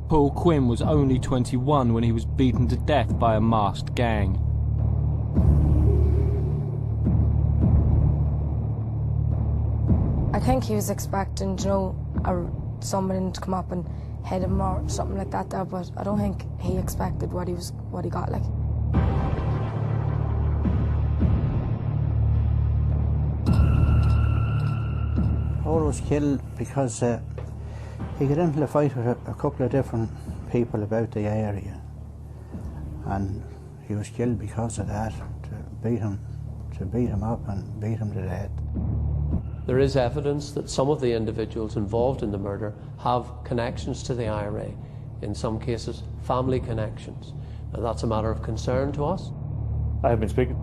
Paul Quinn was only 21 when he was beaten to death by a masked gang. I think he was expecting, someone to come up and hit him or something like that there, but I don't think he expected what he got like. Paul was killed because he got into a fight with a couple of different people about the area, and he was killed because of that, to beat him up and beat him to death. There is evidence that some of the individuals involved in the murder have connections to the IRA, in some cases family connections, and that's a matter of concern to us. I have been speaking.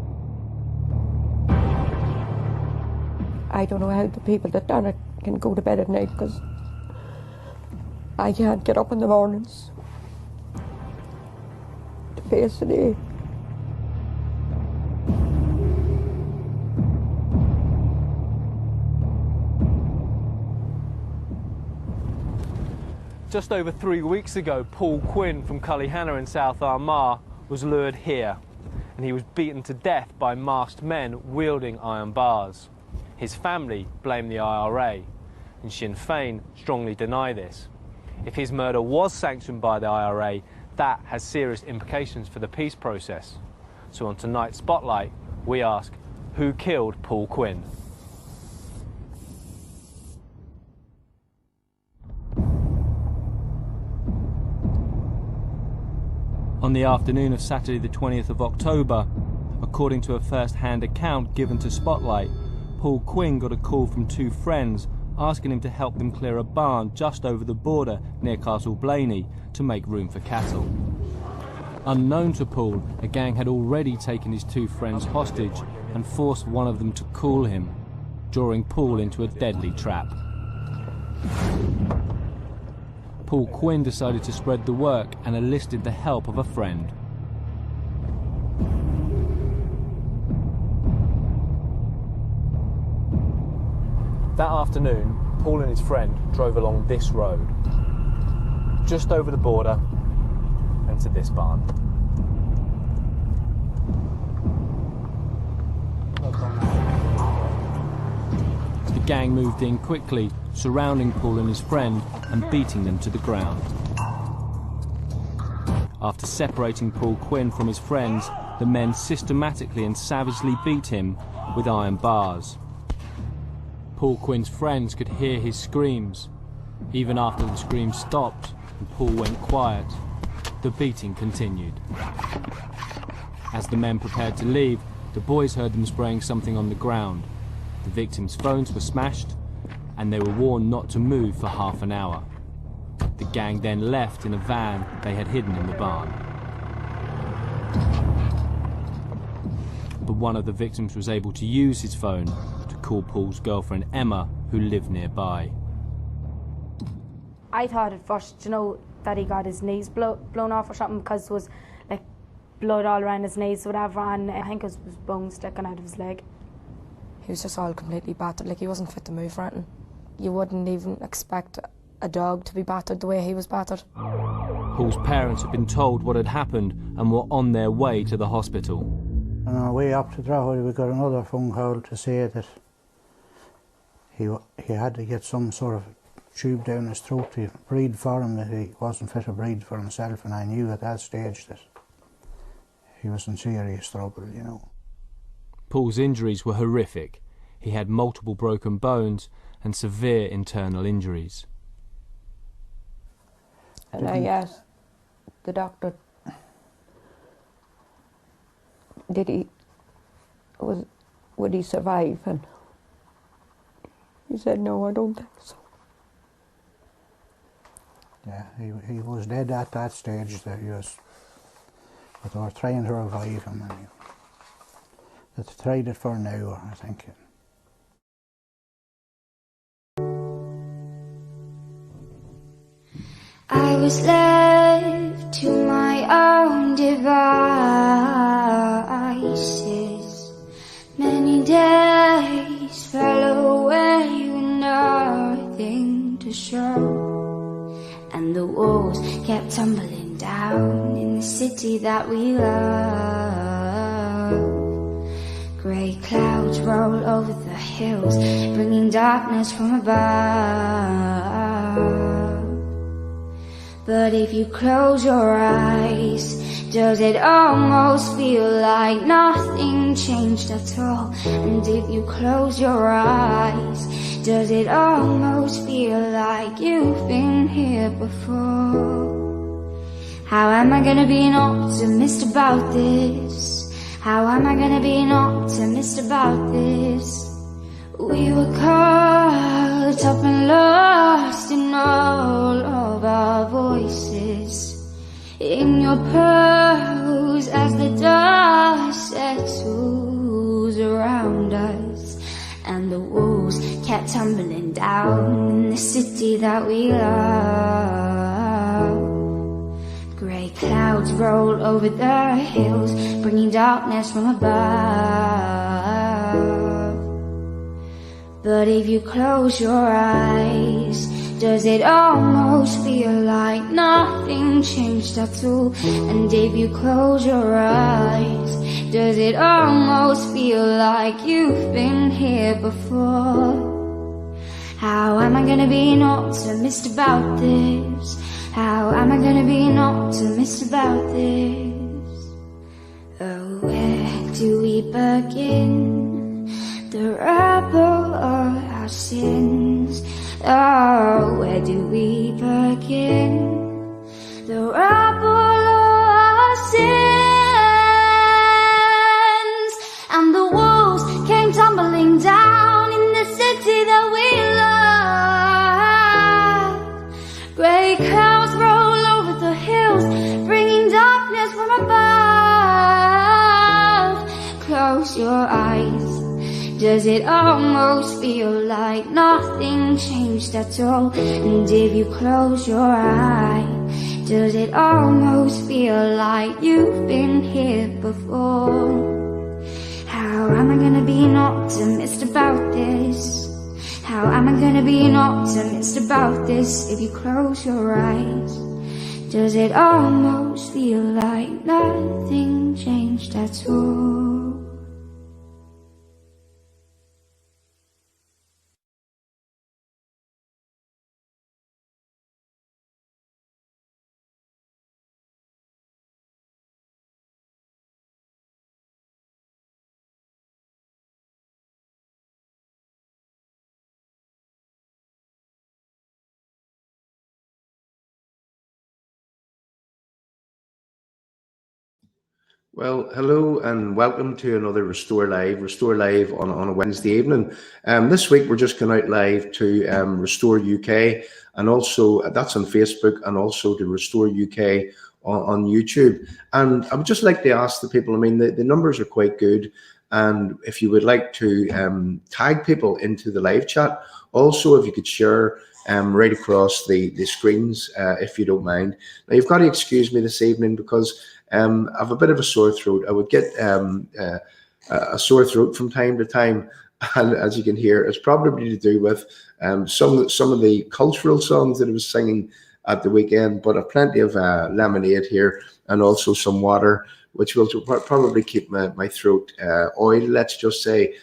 I don't know how the people that done it can go to bed at night, because I can't get up in the mornings to face the day. Just over 3 weeks ago, Paul Quinn from Cullyhanna in South Armagh was lured here, and he was beaten to death by masked men wielding iron bars. His family blame the IRA, and Sinn Fein strongly deny this. If his murder was sanctioned by the IRA, that has serious implications for the peace process. So on tonight's Spotlight, we ask, who killed Paul Quinn? On the afternoon of Saturday the 20th of October, according to a first-hand account given to Spotlight, Paul Quinn got a call from 2 friends asking him to help them clear a barn just over the border near Castle Blaney to make room for cattle. Unknown to Paul, a gang had already taken his 2 friends hostage and forced one of them to call him, drawing Paul into a deadly trap. Paul Quinn decided to spread the work and enlisted the help of a friend. That afternoon, Paul and his friend drove along this road, just over the border and to this barn. The gang moved in quickly, surrounding Paul and his friend and beating them to the ground. After separating Paul Quinn from his friends, the men systematically and savagely beat him with iron bars. Paul Quinn's friends could hear his screams. Even after the screams stopped and Paul went quiet, the beating continued. As the men prepared to leave, the boys heard them spraying something on the ground. The victims' phones were smashed and they were warned not to move for half an hour. The gang then left in a van they had hidden in the barn. But one of the victims was able to use his phone to call Paul's girlfriend Emma, who lived nearby. I thought at first, you know, that he got his knees blown off or something, because there was like blood all around his knees or whatever, and I think it was bone sticking out of his leg. He was just all completely battered, like he wasn't fit to move or anything. You wouldn't even expect a dog to be battered the way he was battered. Paul's parents had been told what had happened and were on their way to the hospital. On our way up to Drogheda, we got another phone call to say that he had to get some sort of tube down his throat to breathe for him, that he wasn't fit to breathe for himself, and I knew at that stage that he was in serious trouble, you know. Paul's injuries were horrific. He had multiple broken bones and severe internal injuries. And I asked the doctor, would he survive? And he said, no, I don't think so. Yeah, he was dead at that stage, that he was, but they were trying to revive him, and they've tried it for an hour, I think. I was left to my own devices. Many days fell away with nothing to show, and the walls kept tumbling down in the city that we love. Grey clouds roll over the hills, bringing darkness from above. But if you close your eyes, does it almost feel like nothing changed at all? And if you close your eyes, does it almost feel like you've been here before? How am I gonna be an optimist about this? How am I gonna be an optimist about this? We were caught up and lost in all of our voices, in your pearls as the dust settles around us, and the walls kept tumbling down in the city that we love. Grey clouds roll over the hills, bringing darkness from above. But if you close your eyes, does it almost feel like nothing changed at all? And if you close your eyes, does it almost feel like you've been here before? How am I gonna be an optimist about this? How am I gonna be an optimist about this? Oh, where do we begin? The rubble of our sins. Oh, where do we begin? The rubble of our sins. And the walls came tumbling down in the city that we love. Grey clouds roll over the hills, bringing darkness from above. Close your eyes. Does it almost feel like nothing changed at all? And if you close your eyes, does it almost feel like you've been here before? How am I gonna be an optimist about this? How am I gonna be an optimist about this? If you close your eyes, does it almost feel like nothing changed at all? Well, hello and welcome to another Restore Live on a Wednesday evening. This week we're just going out live to Restore UK, and also that's on Facebook, and also to Restore UK on YouTube. And I would just like to ask the people, I mean, the numbers are quite good, and if you would like to tag people into the live chat, also if you could share right across the screens, if you don't mind. Now, you've got to excuse me this evening because I have a bit of a sore throat. I would get a sore throat from time to time, and as you can hear, it's probably to do with some of the cultural songs that I was singing at the weekend. But I've plenty of lemonade here and also some water, which will probably keep my throat oily, let's just say,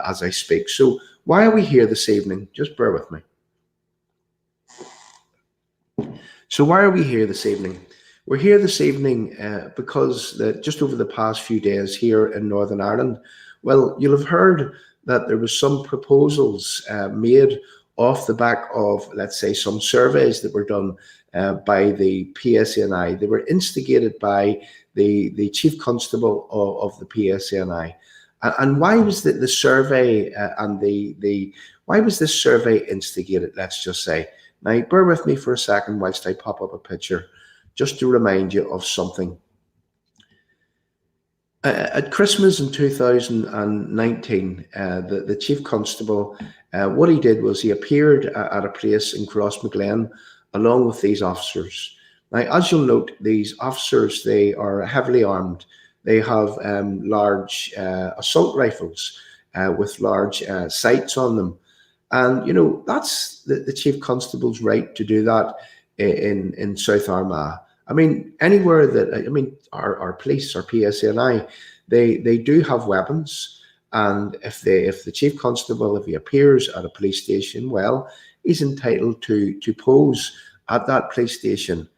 as I speak. So why are we here this evening? Just bear with me. So why are we here this evening? We're here this evening because just over the past few days here in Northern Ireland, well, you'll have heard that there was some proposals made off the back of, let's say, some surveys that were done by the PSNI. They were instigated by the Chief Constable of the PSNI. And why was the survey why was this survey instigated, let's just say? Now, bear with me for a second whilst I pop up a picture, just to remind you of something. At Christmas in 2019, the Chief Constable, what he did was he appeared at a place in Crossmaglen along with these officers. Now, as you'll note, these officers, they are heavily armed. They have large assault rifles with large sights on them. And, you know, that's the Chief Constable's right to do that in South Armagh. I mean, anywhere that, I mean, our police, our PSNI, they do have weapons. And if the Chief Constable, if he appears at a police station, well, he's entitled to pose at that police station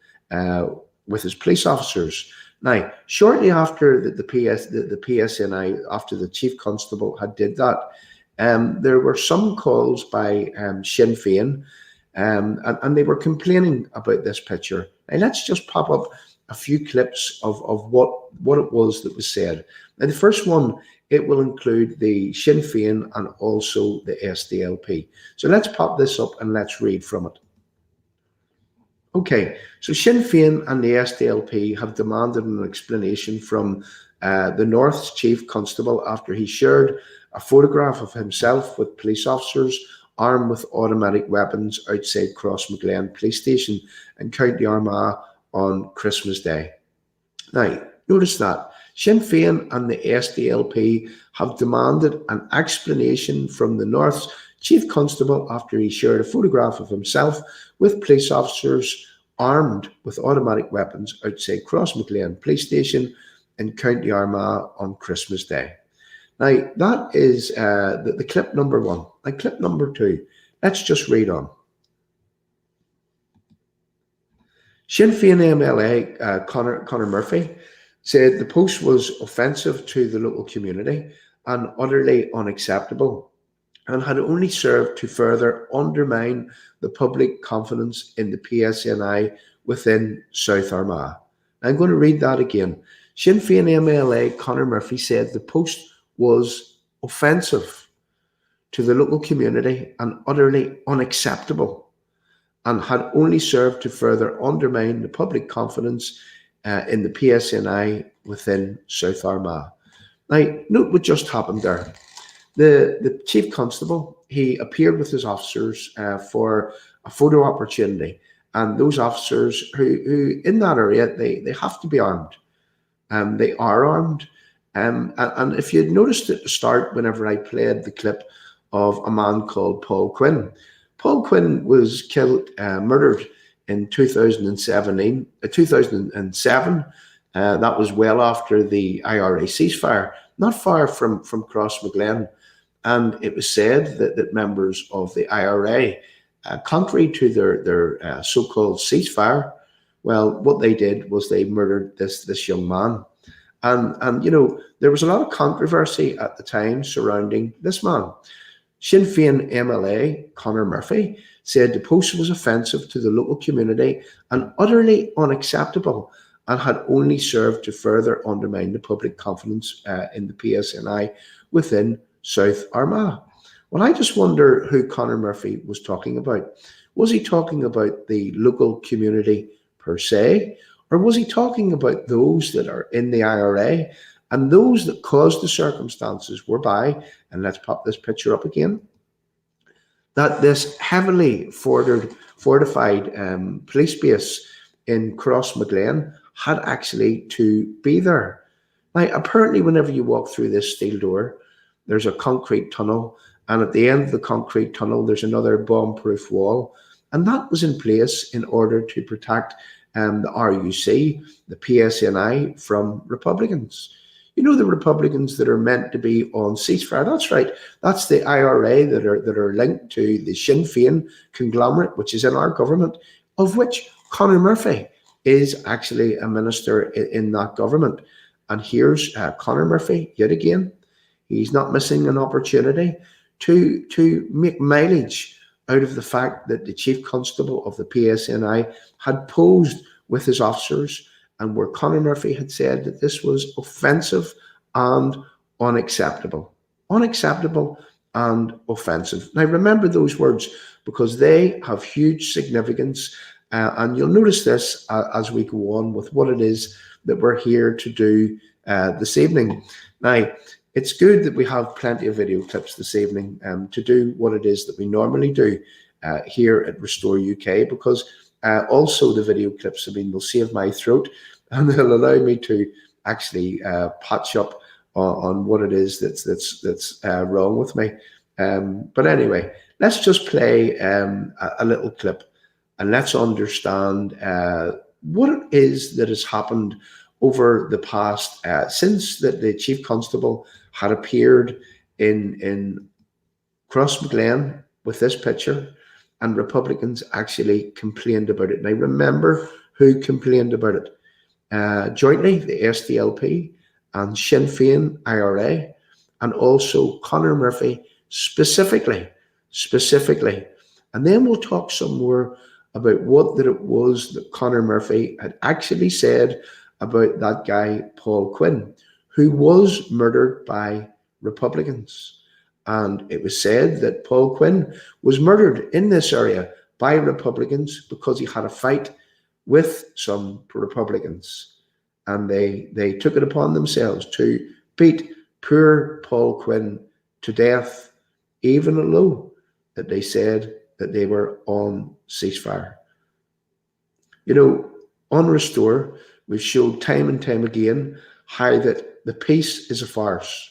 with his police officers. Now, shortly after the PSNI, after the Chief Constable had did that, there were some calls by Sinn Fein, and they were complaining about this picture. Now, let's just pop up a few clips of what it was that was said. Now, the first one, it will include the Sinn Fein and also the SDLP. So let's pop this up and let's read from it. Okay, so Sinn Fein and the SDLP have demanded an explanation from the North's Chief Constable after he shared a photograph of himself with police officers armed with automatic weapons outside Crossmaglen police station in County Armagh on Christmas Day. Now, notice that Sinn Fein and the SDLP have demanded an explanation from the North's Chief Constable after he shared a photograph of himself with police officers armed with automatic weapons outside Crossmaglen police station in County Armagh on Christmas Day. Now, that is the clip number one. And clip number two, let's just read on. Sinn Féin MLA Conor Murphy said the post was offensive to the local community and utterly unacceptable, and had only served to further undermine the public confidence in the PSNI within South Armagh. I'm going to read that again. Sinn Féin MLA Conor Murphy said the post was offensive to the local community and utterly unacceptable, and had only served to further undermine the public confidence in the PSNI within South Armagh. Now, note what just happened there. The Chief Constable, he appeared with his officers for a photo opportunity, and those officers who in that area, they have to be armed. They are armed. And if you'd noticed at the start, whenever I played the clip of a man called Paul Quinn was killed, murdered in 2007. That was well after the IRA ceasefire, not far from Crossmaglen. And it was said that members of the IRA, contrary to their so-called ceasefire, well, what they did was they murdered this young man. And you know, there was a lot of controversy at the time surrounding this man. Sinn Féin MLA Conor Murphy said the post was offensive to the local community and utterly unacceptable, and had only served to further undermine the public confidence in the PSNI within South Armagh. Well, I just wonder who Conor Murphy was talking about. Was he talking about the local community per se, or was he talking about those that are in the IRA and those that caused the circumstances whereby, and let's pop this picture up again, that this heavily fortified police base in Crossmaglen had actually to be there. Now, apparently, whenever you walk through this steel door, there's a concrete tunnel, and at the end of the concrete tunnel, there's another bomb-proof wall, and that was in place in order to protect the RUC, the PSNI, from Republicans. You know, the Republicans that are meant to be on ceasefire. That's right. That's the IRA that are linked to the Sinn Féin conglomerate, which is in our government, of which Conor Murphy is actually a minister in that government. And here's Conor Murphy yet again. He's not missing an opportunity to make mileage out of the fact that the Chief Constable of the PSNI had posed with his officers, and where Conor Murphy had said that this was offensive and unacceptable. Unacceptable and offensive. Now, remember those words, because they have huge significance, and you'll notice this as we go on with what it is that we're here to do this evening. Now, it's good that we have plenty of video clips this evening to do what it is that we normally do here at Restore UK, because also the video clips, I mean, will save my throat and they'll allow me to actually patch up on what it is that's wrong with me. But anyway, let's just play a little clip, and let's understand what it is that has happened over the past, since that the Chief Constable had appeared in Crossmaglen with this picture, and Republicans actually complained about it. Now, remember who complained about it. Jointly, the SDLP and Sinn Fein IRA, and also Conor Murphy specifically. And then we'll talk some more about what it was that Conor Murphy had actually said about that guy, Paul Quinn, who was murdered by Republicans. And it was said that Paul Quinn was murdered in this area by Republicans because he had a fight with some Republicans. And they took it upon themselves to beat poor Paul Quinn to death, even though that they said that they were on ceasefire. You know, on Restore, we've showed time and time again how that the peace is a farce.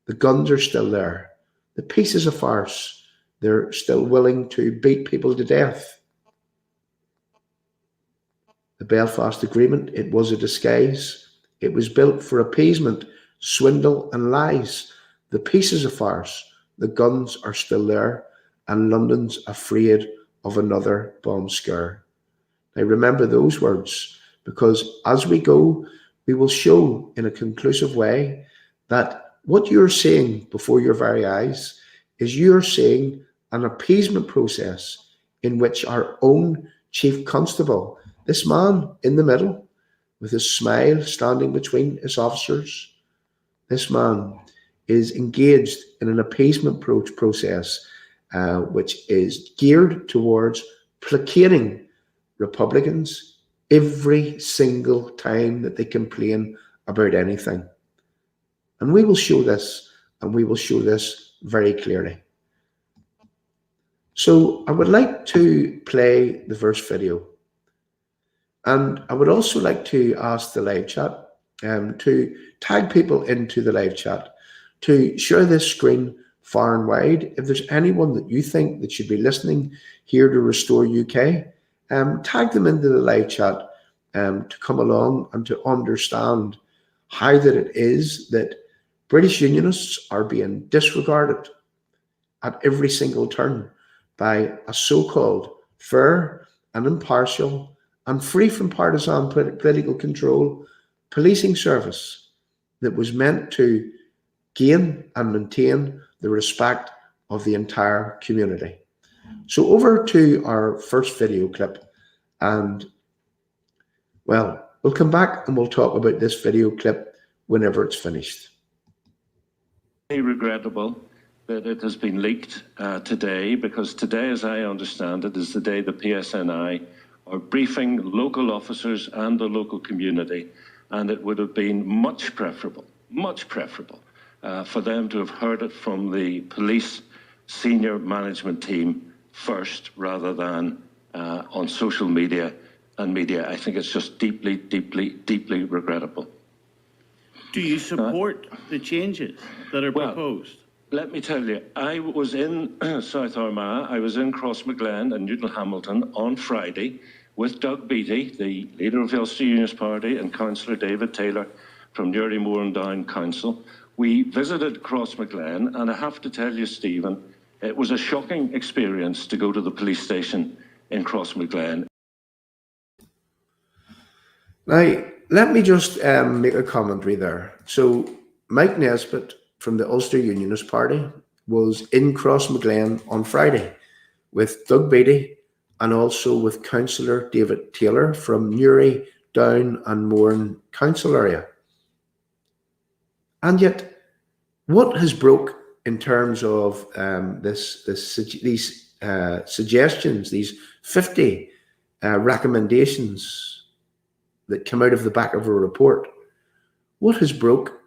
The guns are still there. The peace is a farce. They're still willing to beat people to death. The Belfast Agreement, it was a disguise. It was built for appeasement, swindle and lies. The peace is a farce. The guns are still there, and London's afraid of another bomb scare. Now remember those words, because as we go, we will show in a conclusive way that what you're seeing before your very eyes is you're seeing an appeasement process in which our own Chief Constable, this man in the middle with his smile standing between his officers, this man is engaged in an appeasement process which is geared towards placating Republicans every single time that they complain about anything. And we will show this, and we will show this very clearly. So I would like to play the first video. And I would also like to ask the live chat to tag people into the live chat, to share this screen far and wide. If there's anyone that you think that should be listening here to Restore UK, tag them into the live chat to come along and to understand how that it is that British Unionists are being disregarded at every single turn by a so-called fair and impartial and free from partisan political control policing service that was meant to gain and maintain the respect of the entire community. So over to our first video clip, and well, we'll come back and we'll talk about this video clip whenever it's finished. Regrettable that it has been leaked today, because today, as I understand it, is the day the PSNI are briefing local officers and the local community, and it would have been much preferable for them to have heard it from the police senior management team first, rather than on social media and media. I think it's just deeply regrettable. Do you support the changes that are proposed? Let me tell you, I was in South Armagh, I was in Crossmaglen and Newton Hamilton on Friday with Doug Beattie, the leader of the Ulster Unionist Party, and Councillor David Taylor from Newry Moor and Down Council. We visited Crossmaglen, and I have to tell you, Stephen, it was a shocking experience to go to the police station in Crossmaglen. Now, let me just make a commentary there. So Mike Nesbitt from the Ulster Unionist Party was in Crossmaglen on Friday with Doug Beattie and also with Councillor David Taylor from Newry, Down and Mourne Council area. And yet, what has broke in terms of these suggestions, these 50 recommendations that come out of the back of a report? What has broke?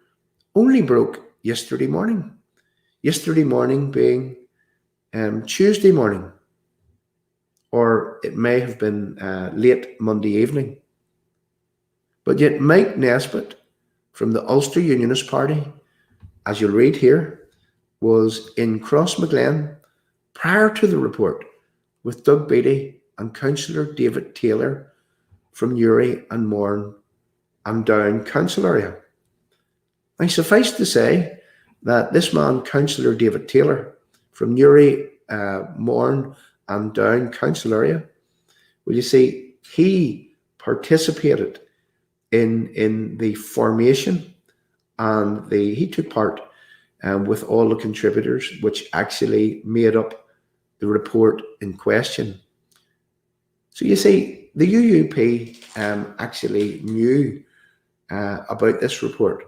Only broke yesterday morning. Yesterday morning being Tuesday morning, or it may have been late Monday evening. But yet Mike Nesbitt from the Ulster Unionist Party, as you'll read here, was in Crossmaglen prior to the report with Doug Beattie and Councillor David Taylor from Newry and Mourne and Down Council area. I suffice to say that this man, Councillor David Taylor from Newry, Mourne and Down Council area, well, you see, he participated in the formation, and he took part with all the contributors, which actually made up the report in question. So you see, the UUP actually knew about this report.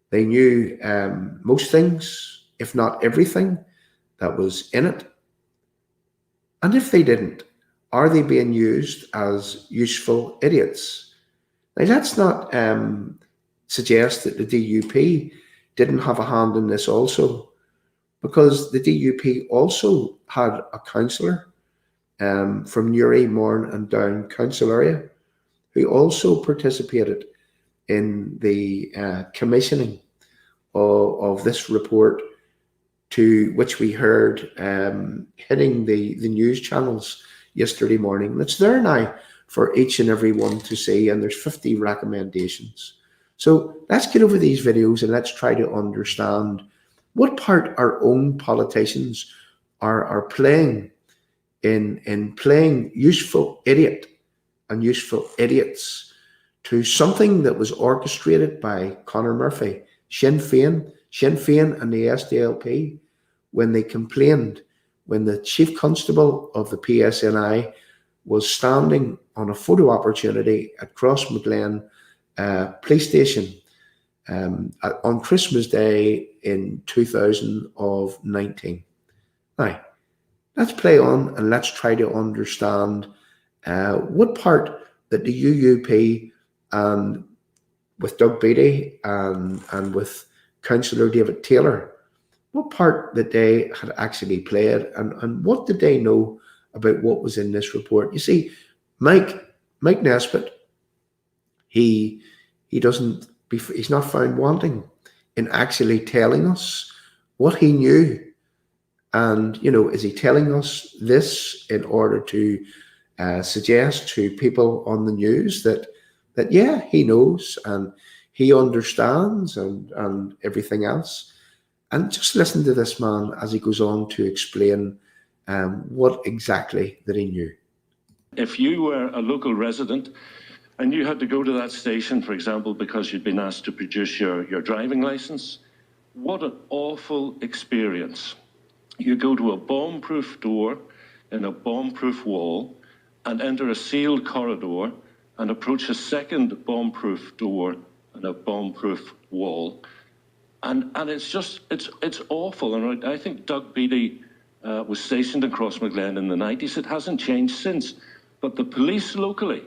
They knew most things, if not everything, that was in it. And if they didn't, are they being used as useful idiots? Now, let's not suggest that the DUP didn't have a hand in this also. because the DUP also had a councillor from Newry, Mourne and Down council area who also participated in the commissioning of this report, to which we heard hitting the news channels yesterday morning. And it's there now for each and every one to see, and there's 50 recommendations. So let's get over these videos and let's try to understand what part our own politicians are playing in playing useful idiot and useful idiots to something that was orchestrated by Conor Murphy, Sinn Fein and the SDLP, when they complained, when the Chief Constable of the PSNI was standing on a photo opportunity at Crossmaglen police station on Christmas Day in 2019. Now, let's play on and let's try to understand what part that the UUP and with Doug Beattie and with Councillor David Taylor, what part that they had actually played, and what did they know about what was in this report. You see, Mike Nesbitt, he's not found wanting in actually telling us what he knew. And, you know, is he telling us this in order to suggest to people on the news that yeah, he knows and he understands and everything else? And just listen to this man as he goes on to explain what exactly that he knew. If you were a local resident and you had to go to that station, for example, because you'd been asked to produce your driving licence, what an awful experience. You go to a bomb-proof door in a bomb-proof wall and enter a sealed corridor and approach a second bomb-proof door and a bomb-proof wall. And it's just, it's awful. And I think Doug Beattie was stationed in Crossmaglen in the 90s. It hasn't changed since. But the police locally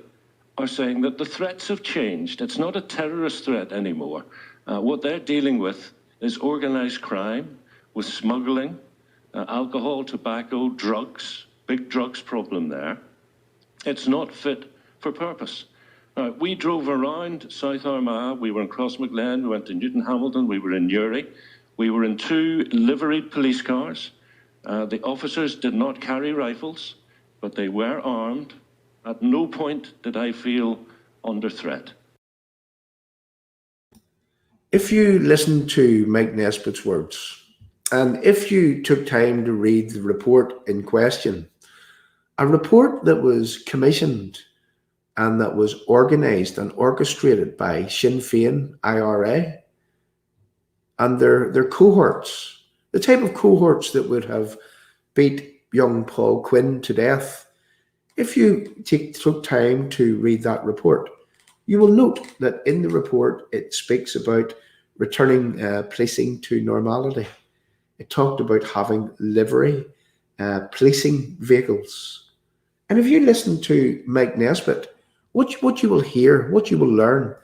are saying that the threats have changed. It's not a terrorist threat anymore. What they're dealing with is organised crime, with smuggling, alcohol, tobacco, drugs, big drugs problem there. It's not fit for purpose. We drove around South Armagh, we were in Crossmaglen, we went to Newton Hamilton, we were in Newry, we were in 2 liveried police cars. The officers did not carry rifles, but they were armed. At no point did I feel under threat. If you listen to Mike Nesbitt's words, and if you took time to read the report in question, a report that was commissioned and that was organised and orchestrated by Sinn Fein IRA and their cohorts, the type of cohorts that would have beat young Paul Quinn to death. If you took time to read that report, you will note that in the report it speaks about returning policing to normality. It talked about having livery policing vehicles. And if you listen to Mike Nesbitt, what you will hear, what you will learn,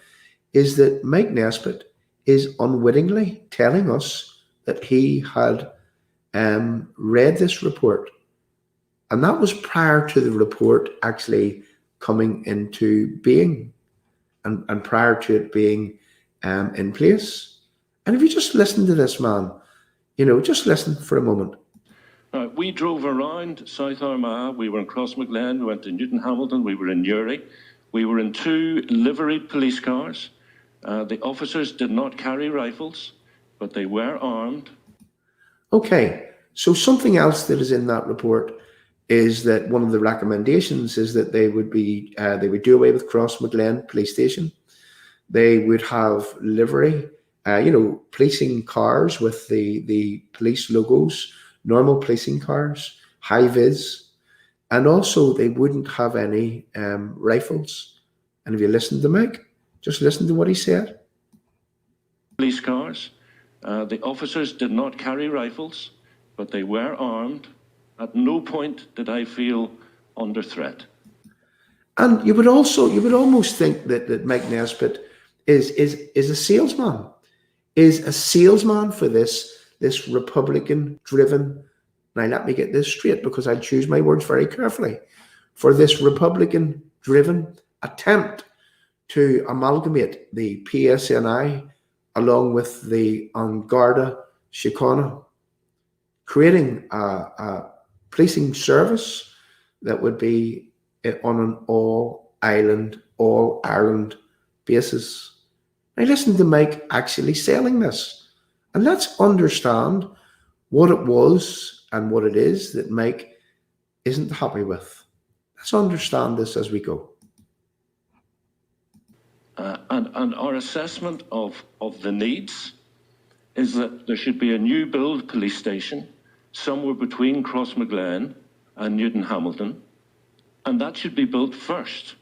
is that Mike Nesbitt is unwittingly telling us that he had read this report. And that was prior to the report actually coming into being and prior to it being in place. And if you just listen to this man, you know, just listen for a moment. We drove around South Armagh, we were in Crossmaglen, we went to Newton Hamilton, we were in Newry, we were in 2 liveried police cars. The officers did not carry rifles, but they were armed. Okay, so something else that is in that report is that one of the recommendations is that they would do away with Crossmaglen police station. They would have livery, policing cars with the police logos, normal policing cars, high vis, and also they wouldn't have any rifles. And if you listen to Mike, just listen to what he said. Police cars. The officers did not carry rifles, but they were armed. At no point did I feel under threat. And you would almost think that Mike Nesbitt is a salesman for this this Republican-driven, now let me get this straight because I choose my words very carefully, for this Republican-driven attempt to amalgamate the PSNI along with the Garda Siochana, creating a policing service that would be on an all-Ireland basis. Now listen to Mike actually selling this, and let's understand what it was and what it is that Mike isn't happy with. Let's understand this as we go. And our assessment of the needs is that there should be a new build police station somewhere between Crossmaglen and Newton Hamilton, and that should be built first,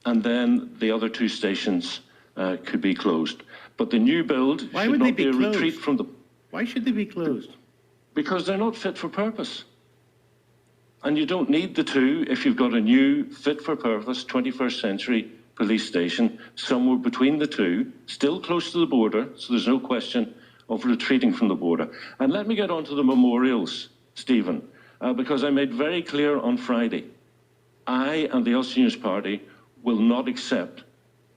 and then the other two stations could be closed. But the new build should not be a retreat from the... Why should they be closed? Because they're not fit for purpose. And you don't need the two if you've got a new fit for purpose 21st century police station somewhere between the two, still close to the border, so there's no question of retreating from the border. And let me get on to the memorials, Stephen, because I made very clear on Friday, I and the Ulster Unionist Party will not accept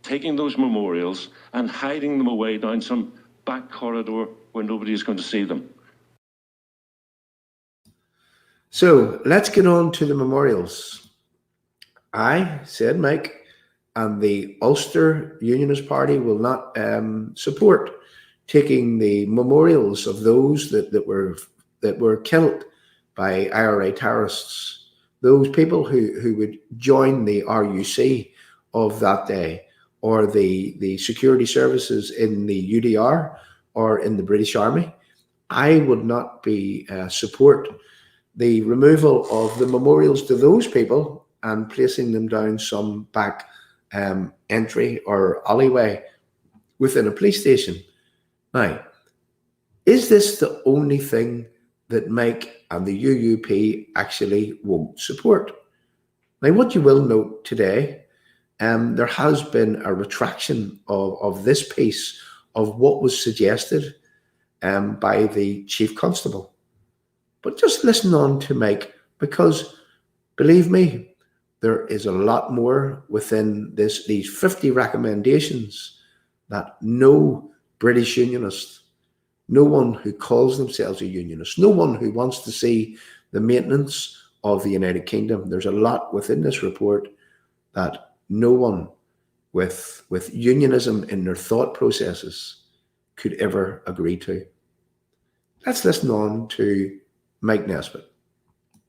taking those memorials and hiding them away down some back corridor where nobody is going to see them. So let's get on to the memorials. I said, Mike, and the Ulster Unionist Party will not support taking the memorials of those that were killed by IRA terrorists, those people who would join the RUC of that day, or the security services in the UDR or in the British Army. I would not be support the removal of the memorials to those people and placing them down some back entry or alleyway within a police station. Now, is this the only thing that Mike and the UUP actually won't support? Now, what you will note today, there has been a retraction of this piece of what was suggested by the Chief Constable. But just listen on to Mike, because believe me, there is a lot more within these 50 recommendations that no British unionist, no one who calls themselves a unionist, no one who wants to see the maintenance of the United Kingdom, there's a lot within this report that no one with unionism in their thought processes could ever agree to. Let's listen on to Mike Nesbitt.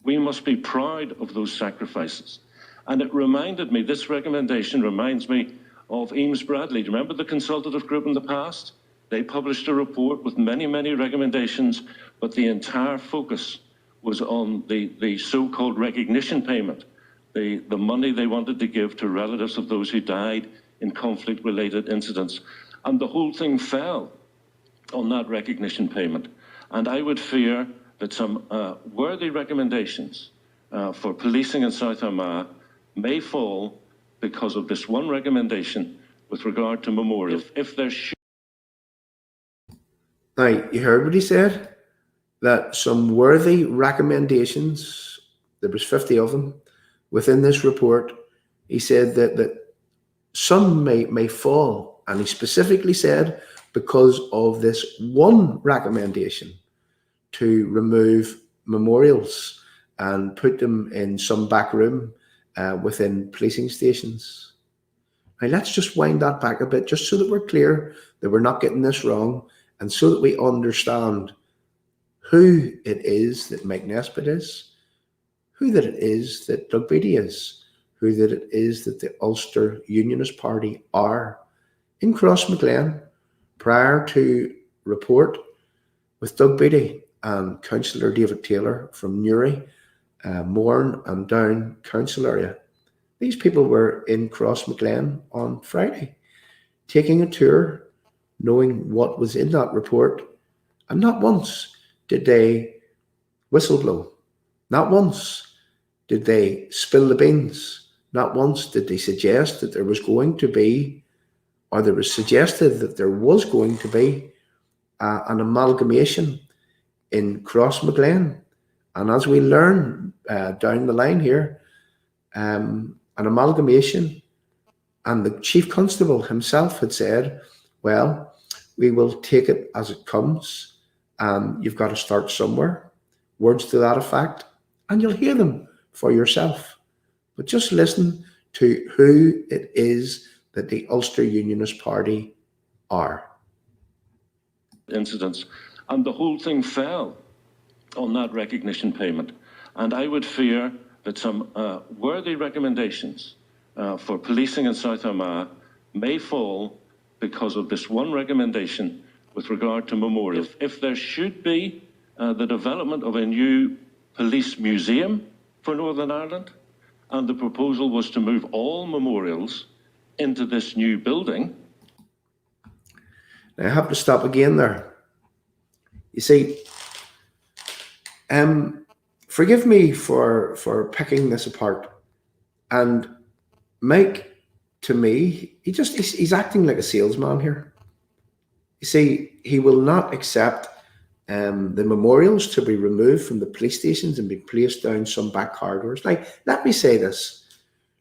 We must be proud of those sacrifices. And it reminded me, this recommendation reminds me of Eames Bradley. Do you remember the consultative group in the past? They published a report with many, many recommendations, but the entire focus was on the so-called recognition payment, the money they wanted to give to relatives of those who died in conflict-related incidents. And the whole thing fell on that recognition payment. And I would fear that some worthy recommendations for policing in South Armagh may fall because of this one recommendation with regard to memorials. If there should... Now, you heard what he said, that some worthy recommendations, there was 50 of them within this report. He said that some may fall, and he specifically said because of this one recommendation to remove memorials and put them in some back room within policing stations. Now let's just wind that back a bit, just so that we're clear that we're not getting this wrong, and so that we understand who it is that Mike Nesbitt is, who that it is that Doug Beattie is, who that it is that the Ulster Unionist Party are. In Crossmaglen, prior to report with Doug Beattie and Councillor David Taylor from Newry, Mourne and Down Council area, these people were in Crossmaglen on Friday, taking a tour, knowing what was in that report, and not once did they whistleblow. Not once did they spill the beans. Not once did they suggest that there was going to be, or there was suggested that there was going to be an amalgamation in Crossmaglen. And as we learn down the line here, an amalgamation, and the Chief Constable himself had said, well, we will take it as it comes, and you've got to start somewhere. Words to that effect, and you'll hear them for yourself. But just listen to who it is that the Ulster Unionist Party are. Incidents, and the whole thing fell on that recognition payment. And I would fear that some worthy recommendations for policing in South Armagh may fall because of this one recommendation with regard to memorials. If there should be the development of a new police museum for Northern Ireland, and the proposal was to move all memorials into this new building. I have to stop again there. You see, forgive me for picking this apart. And Mike, to me, he's acting like a salesman here. You see, he will not accept the memorials to be removed from the police stations and be placed down some back corridors. Like, let me say this.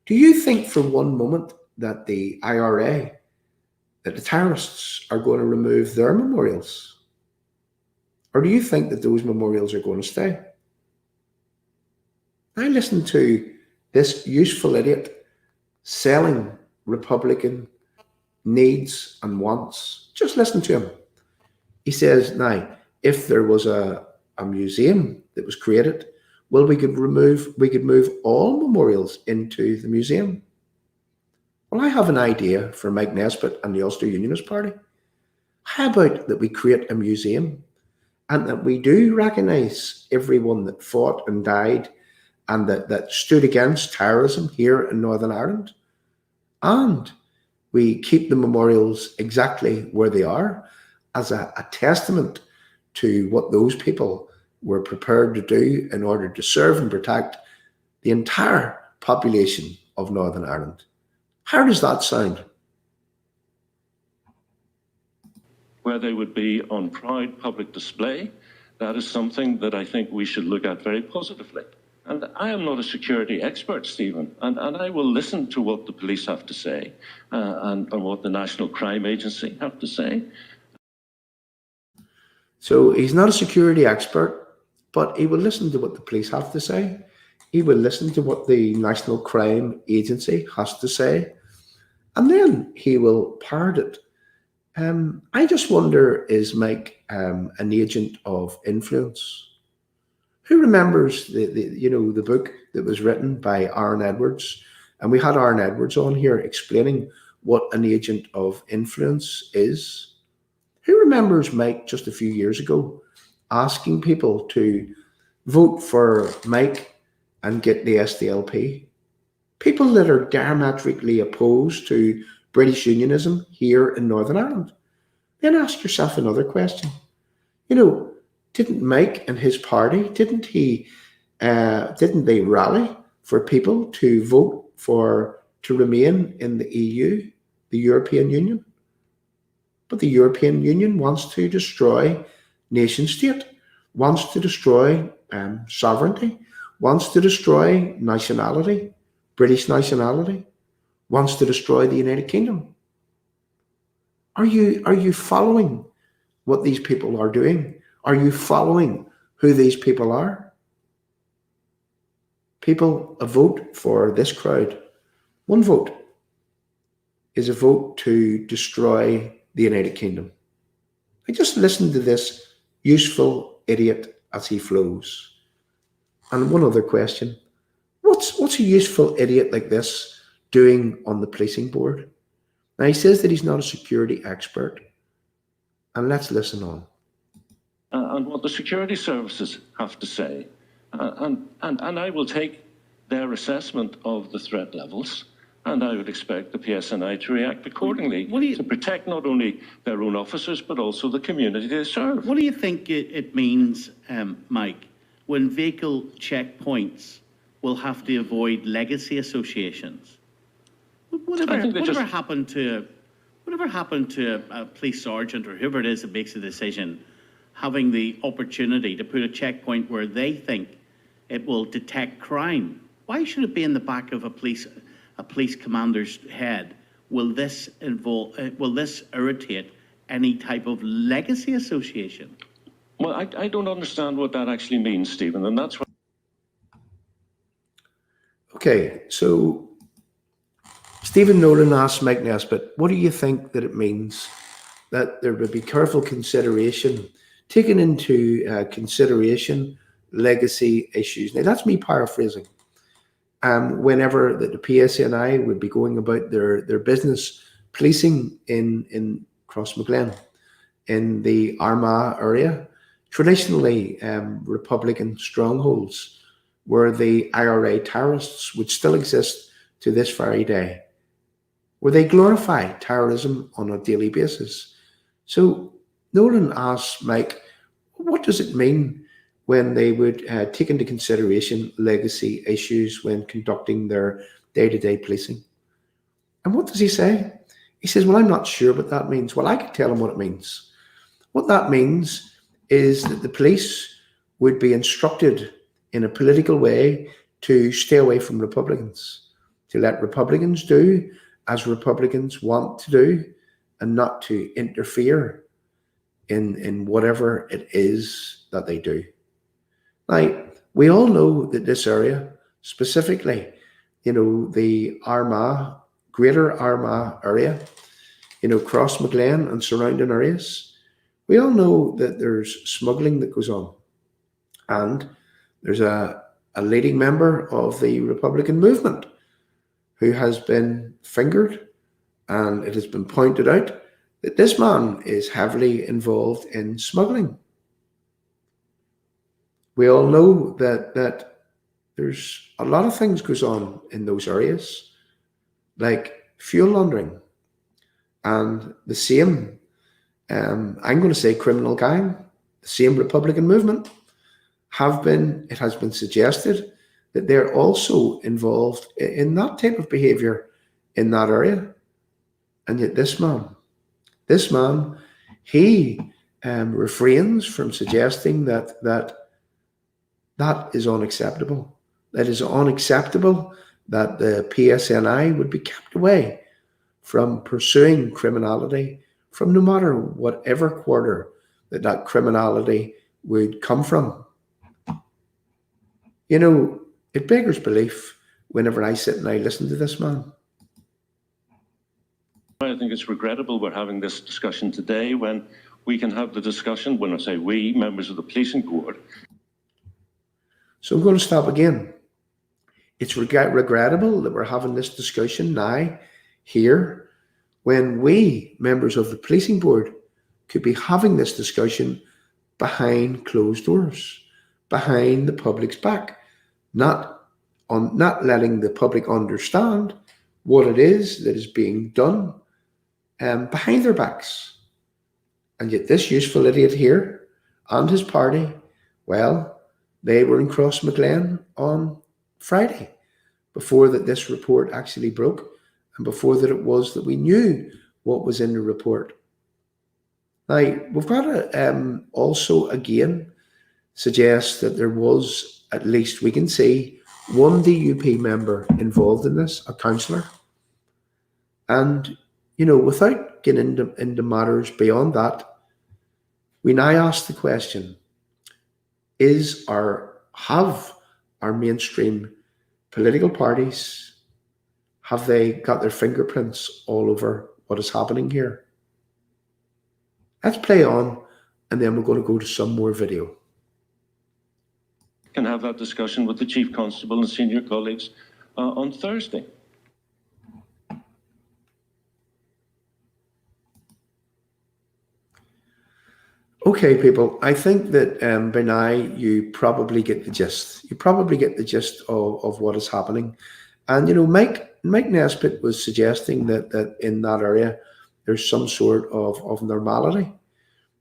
Do you think for one moment that the IRA, that the terrorists are going to remove their memorials? Or do you think that those memorials are going to stay? I listened to this useful idiot selling Republican needs and wants. Just listen to him. He says, now, if there was a museum that was created, well, we could move all memorials into the museum. Well, I have an idea for Mike Nesbitt and the Ulster Unionist Party. How about that we create a museum and that we do recognise everyone that fought and died and that stood against terrorism here in Northern Ireland, and we keep the memorials exactly where they are as a testament to what those people were prepared to do in order to serve and protect the entire population of Northern Ireland. How does that sound? Where they would be on proud public display, that is something that I think we should look at very positively. And I am not a security expert, Stephen, and I will listen to what the police have to say and what the National Crime Agency have to say. So he's not a security expert, but he will listen to what the police have to say. He will listen to what the National Crime Agency has to say, and then he will parrot it. I just wonder, is Mike an agent of influence? Who remembers the book that was written by Aaron Edwards? And we had Aaron Edwards on here explaining what an agent of influence is. Who remembers Mike just a few years ago asking people to vote for Mike and get the SDLP? People that are diametrically opposed to British unionism here in Northern Ireland. Then ask yourself another question. Didn't Mike and his party, didn't they rally for people to vote to remain in the EU, the European Union? But the European Union wants to destroy nation state, wants to destroy sovereignty, wants to destroy nationality, British nationality, wants to destroy the United Kingdom. Are you following what these people are doing? Are you following who these people are? People, a vote for this crowd, one vote, is a vote to destroy the United Kingdom. I just listen to this useful idiot as he flows. And one other question. What's a useful idiot like this doing on the policing board? Now, he says that he's not a security expert. And let's listen on. And what the security services have to say. And I will take their assessment of the threat levels, and I would expect the PSNI to react accordingly to protect not only their own officers, but also the community they serve. What do you think it means, Mike, when vehicle checkpoints will have to avoid legacy associations? Whatever happened to a police sergeant or whoever it is that makes a decision? having the opportunity to put a checkpoint where they think it will detect crime. Why should it be in the back of a police commander's head? Will this irritate any type of legacy association? Well, I don't understand what that actually means, Stephen, and that's what... Okay, so Stephen Nolan asked Mike Nesbitt, what do you think that it means that there would be careful consideration, taken into consideration legacy issues? Now, that's me paraphrasing. Whenever the PSNI would be going about their business policing in Crossmaglen, in the Armagh area, traditionally Republican strongholds where the IRA terrorists would still exist to this very day, where they glorify terrorism on a daily basis. So Nolan asked Mike, what does it mean when they would take into consideration legacy issues when conducting their day-to-day policing? And what does he say? He says, well, I'm not sure what that means. Well, I can tell him what it means. What that means is that the police would be instructed in a political way to stay away from Republicans, to let Republicans do as Republicans want to do, and not to interfere in whatever it is that they do. Now, we all know that this area, specifically, the Armagh, greater Armagh area, Crossmaglen and surrounding areas, we all know that there's smuggling that goes on. And there's a leading member of the Republican movement who has been fingered, and it has been pointed out that this man is heavily involved in smuggling. We all know that there's a lot of things goes on in those areas, like fuel laundering, and the same, I'm going to say criminal gang, the same Republican movement, it has been suggested that they're also involved in that type of behavior in that area. And yet this man, he refrains from suggesting that is unacceptable. That is unacceptable that the PSNI would be kept away from pursuing criminality from no matter whatever quarter that criminality would come from. It beggars belief whenever I sit and I listen to this man. I think it's regrettable we're having this discussion today when we can have the discussion, when I say we, members of the policing board. So I'm going to stop again. It's regrettable that we're having this discussion now, here, when we, members of the policing board, could be having this discussion behind closed doors, behind the public's back, not letting the public understand what it is that is being done behind their backs. And yet this useful idiot here and his party, well, they were in Crossmaglen on Friday, before this report actually broke, and before that we knew what was in the report. Now, we've got to also again suggest that there was, at least we can see, one DUP member involved in this, a councillor. And, without getting into matters beyond that, we now ask the question, have our mainstream political parties, have they got their fingerprints all over what is happening here? Let's play on, and then we're going to go to some more video. Can have that discussion with the Chief Constable and senior colleagues on Thursday. Okay, people, I think that by now you probably get the gist. You probably get the gist of what is happening. And, Mike Nesbitt was suggesting that in that area, there's some sort of normality.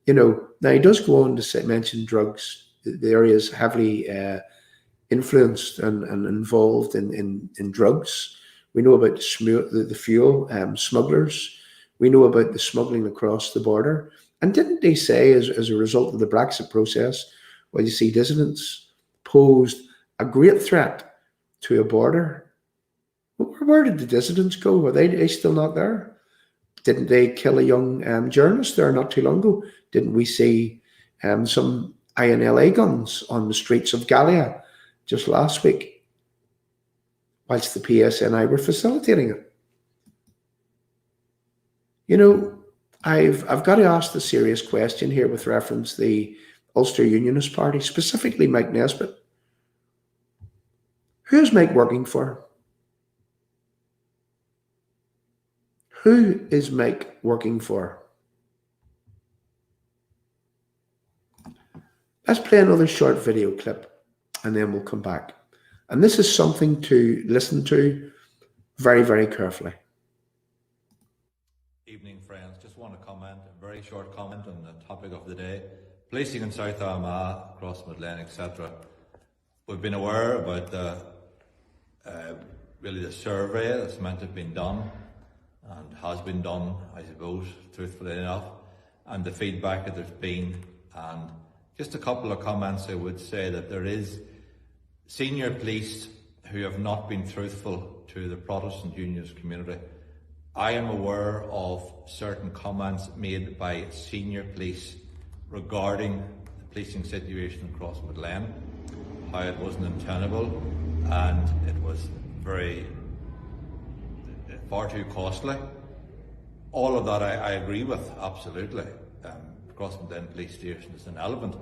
Now he does go on to mention drugs. The area is heavily influenced and involved in drugs. We know about the fuel smugglers. We know about the smuggling across the border. And didn't they say, as a result of the Brexit process, well, you see, dissidents posed a great threat to a border? Where did the dissidents go? Are they still not there? Didn't they kill a young journalist there not too long ago? Didn't we see some INLA guns on the streets of Gallia just last week, whilst the PSNI were facilitating it? You know, I've got to ask the serious question here with reference to the Ulster Unionist Party, specifically Mike Nesbitt. Who's Mike working for? Who is Mike working for? Let's play another short video clip and then we'll come back. And this is something to listen to very, very carefully. Evening, friends. Just want to comment, a very short comment on the topic of the day. Policing in South Armagh, Crossmaglen, etc. We've been aware about really the survey that's meant to have been done and has been done, I suppose, truthfully enough, and the feedback that there's been. And just a couple of comments. I would say that there is senior police who have not been truthful to the Protestant Unionist community. I am aware of certain comments made by senior police regarding the policing situation in Crossmaglen, how it wasn't untenable and it was far too costly. All of that I agree with, absolutely. Crossmaglen police station is an element,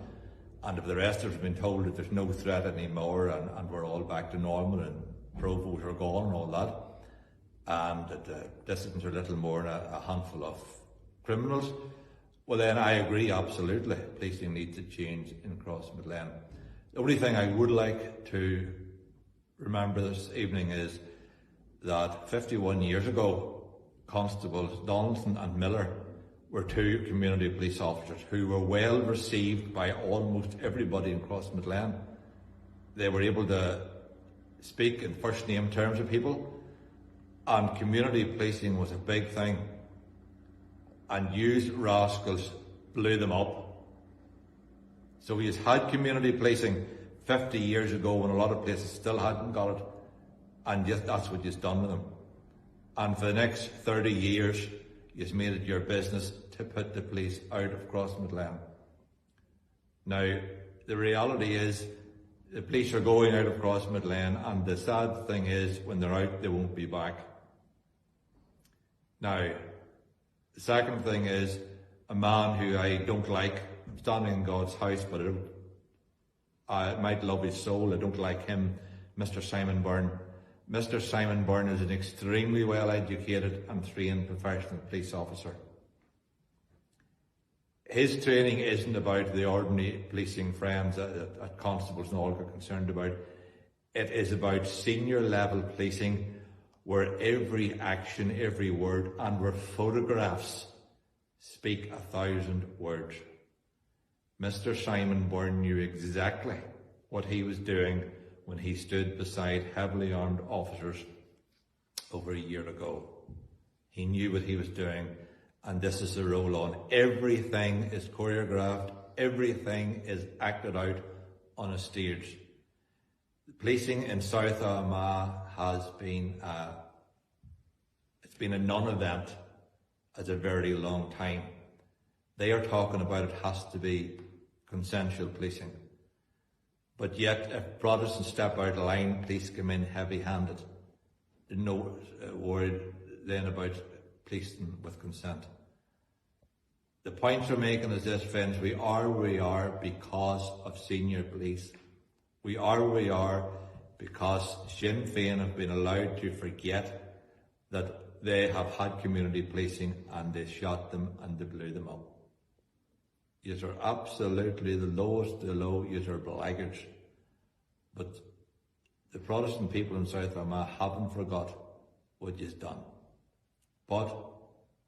and if the rest of us have been told that there's no threat anymore and we're all back to normal and provos are gone and all that, and that the dissidents are little more than a handful of criminals, well then I agree absolutely. Policing needs to change in Crossmaglen. The only thing I would like to remember this evening is that 51 years ago, Constables Donaldson and Miller were two community police officers who were well received by almost everybody in Crossmaglen. They were able to speak in first name terms of people, and community policing was a big thing, and you rascals blew them up. So we had community policing 50 years ago when a lot of places still hadn't got it, and yet that's what you've done with them. And for the next 30 years, you've made it your business to put the police out of Crossmaglen. Now, the reality is the police are going out of Crossmaglen, and the sad thing is when they're out, they won't be back. Now, the second thing is a man who I don't like. I'm standing in God's house, but I might love his soul. I don't like him, Mr. Simon Byrne. Mr. Simon Byrne is an extremely well-educated and trained professional police officer. His training isn't about the ordinary policing friends that constables and all are concerned about. It is about senior level policing, where every action, every word, and where photographs speak 1,000 words. Mr. Simon Byrne knew exactly what he was doing when he stood beside heavily armed officers over a year ago. He knew what he was doing, and this is the roll on. Everything is choreographed, everything is acted out on a stage. The policing in South Armagh has been it's been a non-event as a very long time. They are talking about it has to be consensual policing. But yet, if Protestants step out of line, police come in heavy-handed. There's no word then about policing with consent. The point we're making is this, friends: we are where we are because of senior police. We are where we are because Sinn Fein have been allowed to forget that they have had community policing and they shot them and they blew them up. Yous are absolutely the lowest of the low. Yous are blackguards. But the Protestant people in South Armagh haven't forgot what you've done. But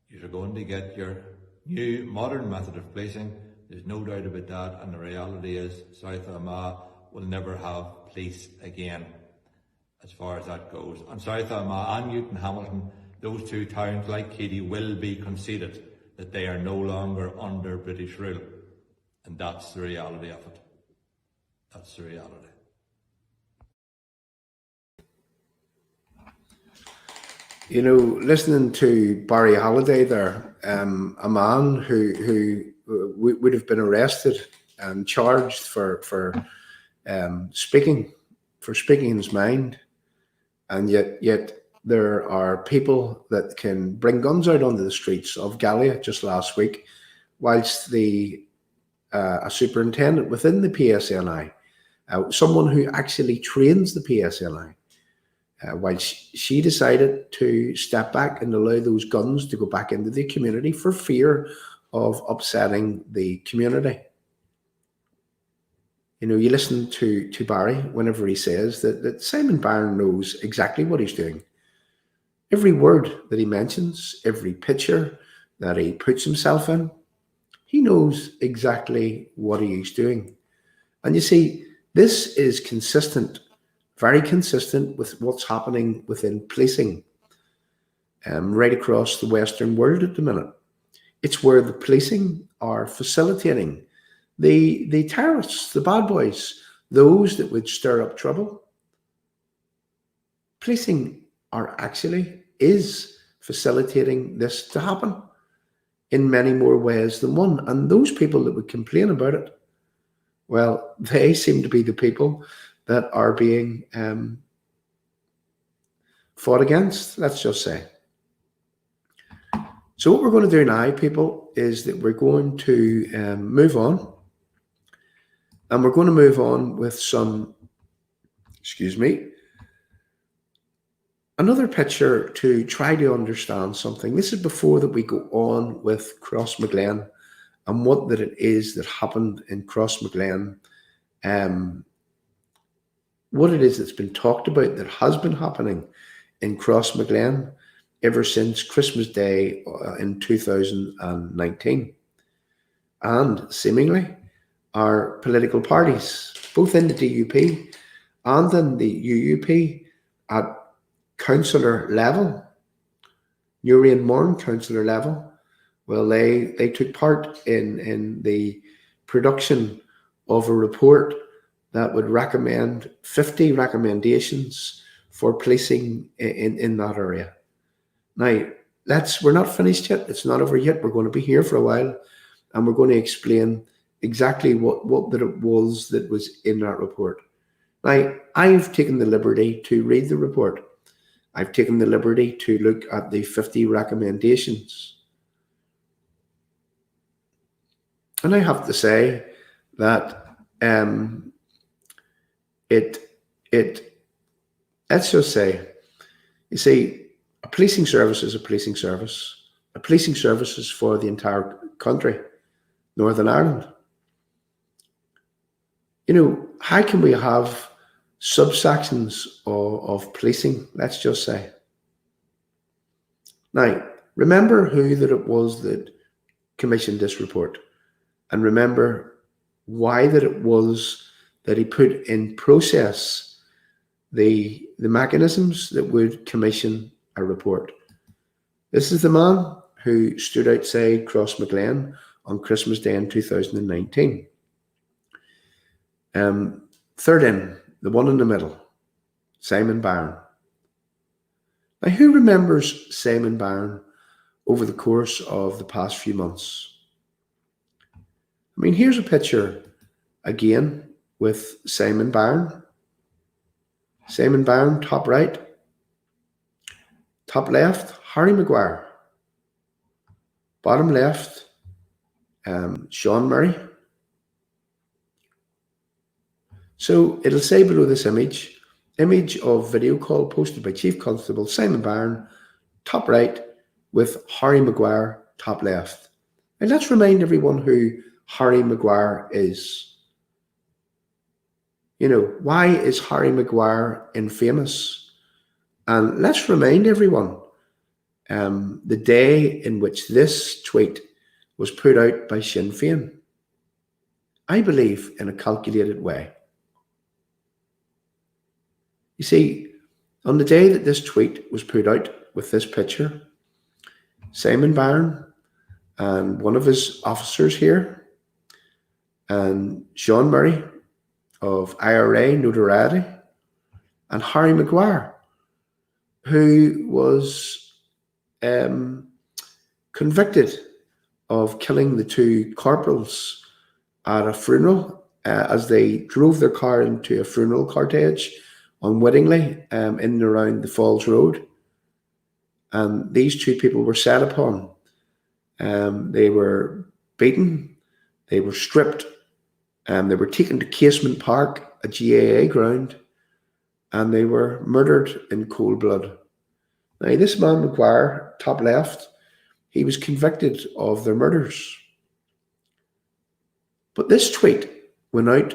yous are going to get your new modern method of policing. There's no doubt about that. And the reality is South Armagh will never have police again as far as that goes. And South Armagh and Newton Hamilton, those two towns, like Keady, will be conceded. that they are no longer under British rule. And that's the reality of it. That's the reality. You know, listening to Barry Halliday there, a man who would have been arrested and charged for speaking his mind, and yet there are people that can bring guns out onto the streets of Gallia just last week, whilst a superintendent within the PSNI, someone who actually trains the PSNI, while she decided to step back and allow those guns to go back into the community for fear of upsetting the community. You know, you listen to Barry whenever he says that Simon Byrne knows exactly what he's doing. Every word that he mentions, every picture that he puts himself in, he knows exactly what he is doing. And you see, this is consistent, very consistent with what's happening within policing right across the Western world at the minute. It's where the policing are facilitating the terrorists, the bad boys, those that would stir up trouble. Policing is facilitating this to happen in many more ways than one. And those people that would complain about it, well, they seem to be the people that are being fought against, let's just say. So what we're going to do now, people, is that we're going to move on. And we're going to move on with another picture to try to understand something. This is before that we go on with Crossmaglen and what that it is that happened in Crossmaglen, what it is that's been talked about that has been happening in Crossmaglen ever since Christmas Day in 2019. And seemingly our political parties, both in the DUP and in the UUP at councillor level, Newry and Mourne councillor level, well, they took part in the production of a report that would recommend 50 recommendations for policing in that area. Now, we're not finished yet. It's not over yet. We're going to be here for a while, and we're going to explain exactly what that it was that was in that report. Now, I've taken the liberty to read the report. I've taken the liberty to look at the 50 recommendations. And I have to say that let's just say, you see, a policing service is a policing service. A policing service is for the entire country, Northern Ireland. You know, how can we have subsections of policing, let's just say? Now, remember who that it was that commissioned this report, and remember why that it was that he put in process the mechanisms that would commission a report. This is the man who stood outside Crossmaglen on Christmas Day in 2019. Third in, the one in the middle, Simon Byrne. Now, who remembers Simon Byrne over the course of the past few months? I mean, here's a picture again with Simon Byrne. Simon Byrne, top right. Top left, Harry Maguire. Bottom left, Sean Murray. So it'll say below this image of video call posted by Chief Constable Simon Byrne, top right, with Harry Maguire, top left. And let's remind everyone who Harry Maguire is. You know, why is Harry Maguire infamous? And let's remind everyone the day in which this tweet was put out by Sinn Fein. I believe in a calculated way. You see, on the day that this tweet was put out with this picture, Simon Byrne and one of his officers here, and Sean Murray of IRA notoriety, and Harry Maguire, who was convicted of killing the two corporals at a funeral as they drove their car into a funeral cortege unwittingly in and around the Falls Road. And these two people were set upon. They were beaten, they were stripped, they were taken to Casement Park, a GAA ground, and they were murdered in cold blood. Now, this man, Maguire, top left, he was convicted of their murders. But this tweet went out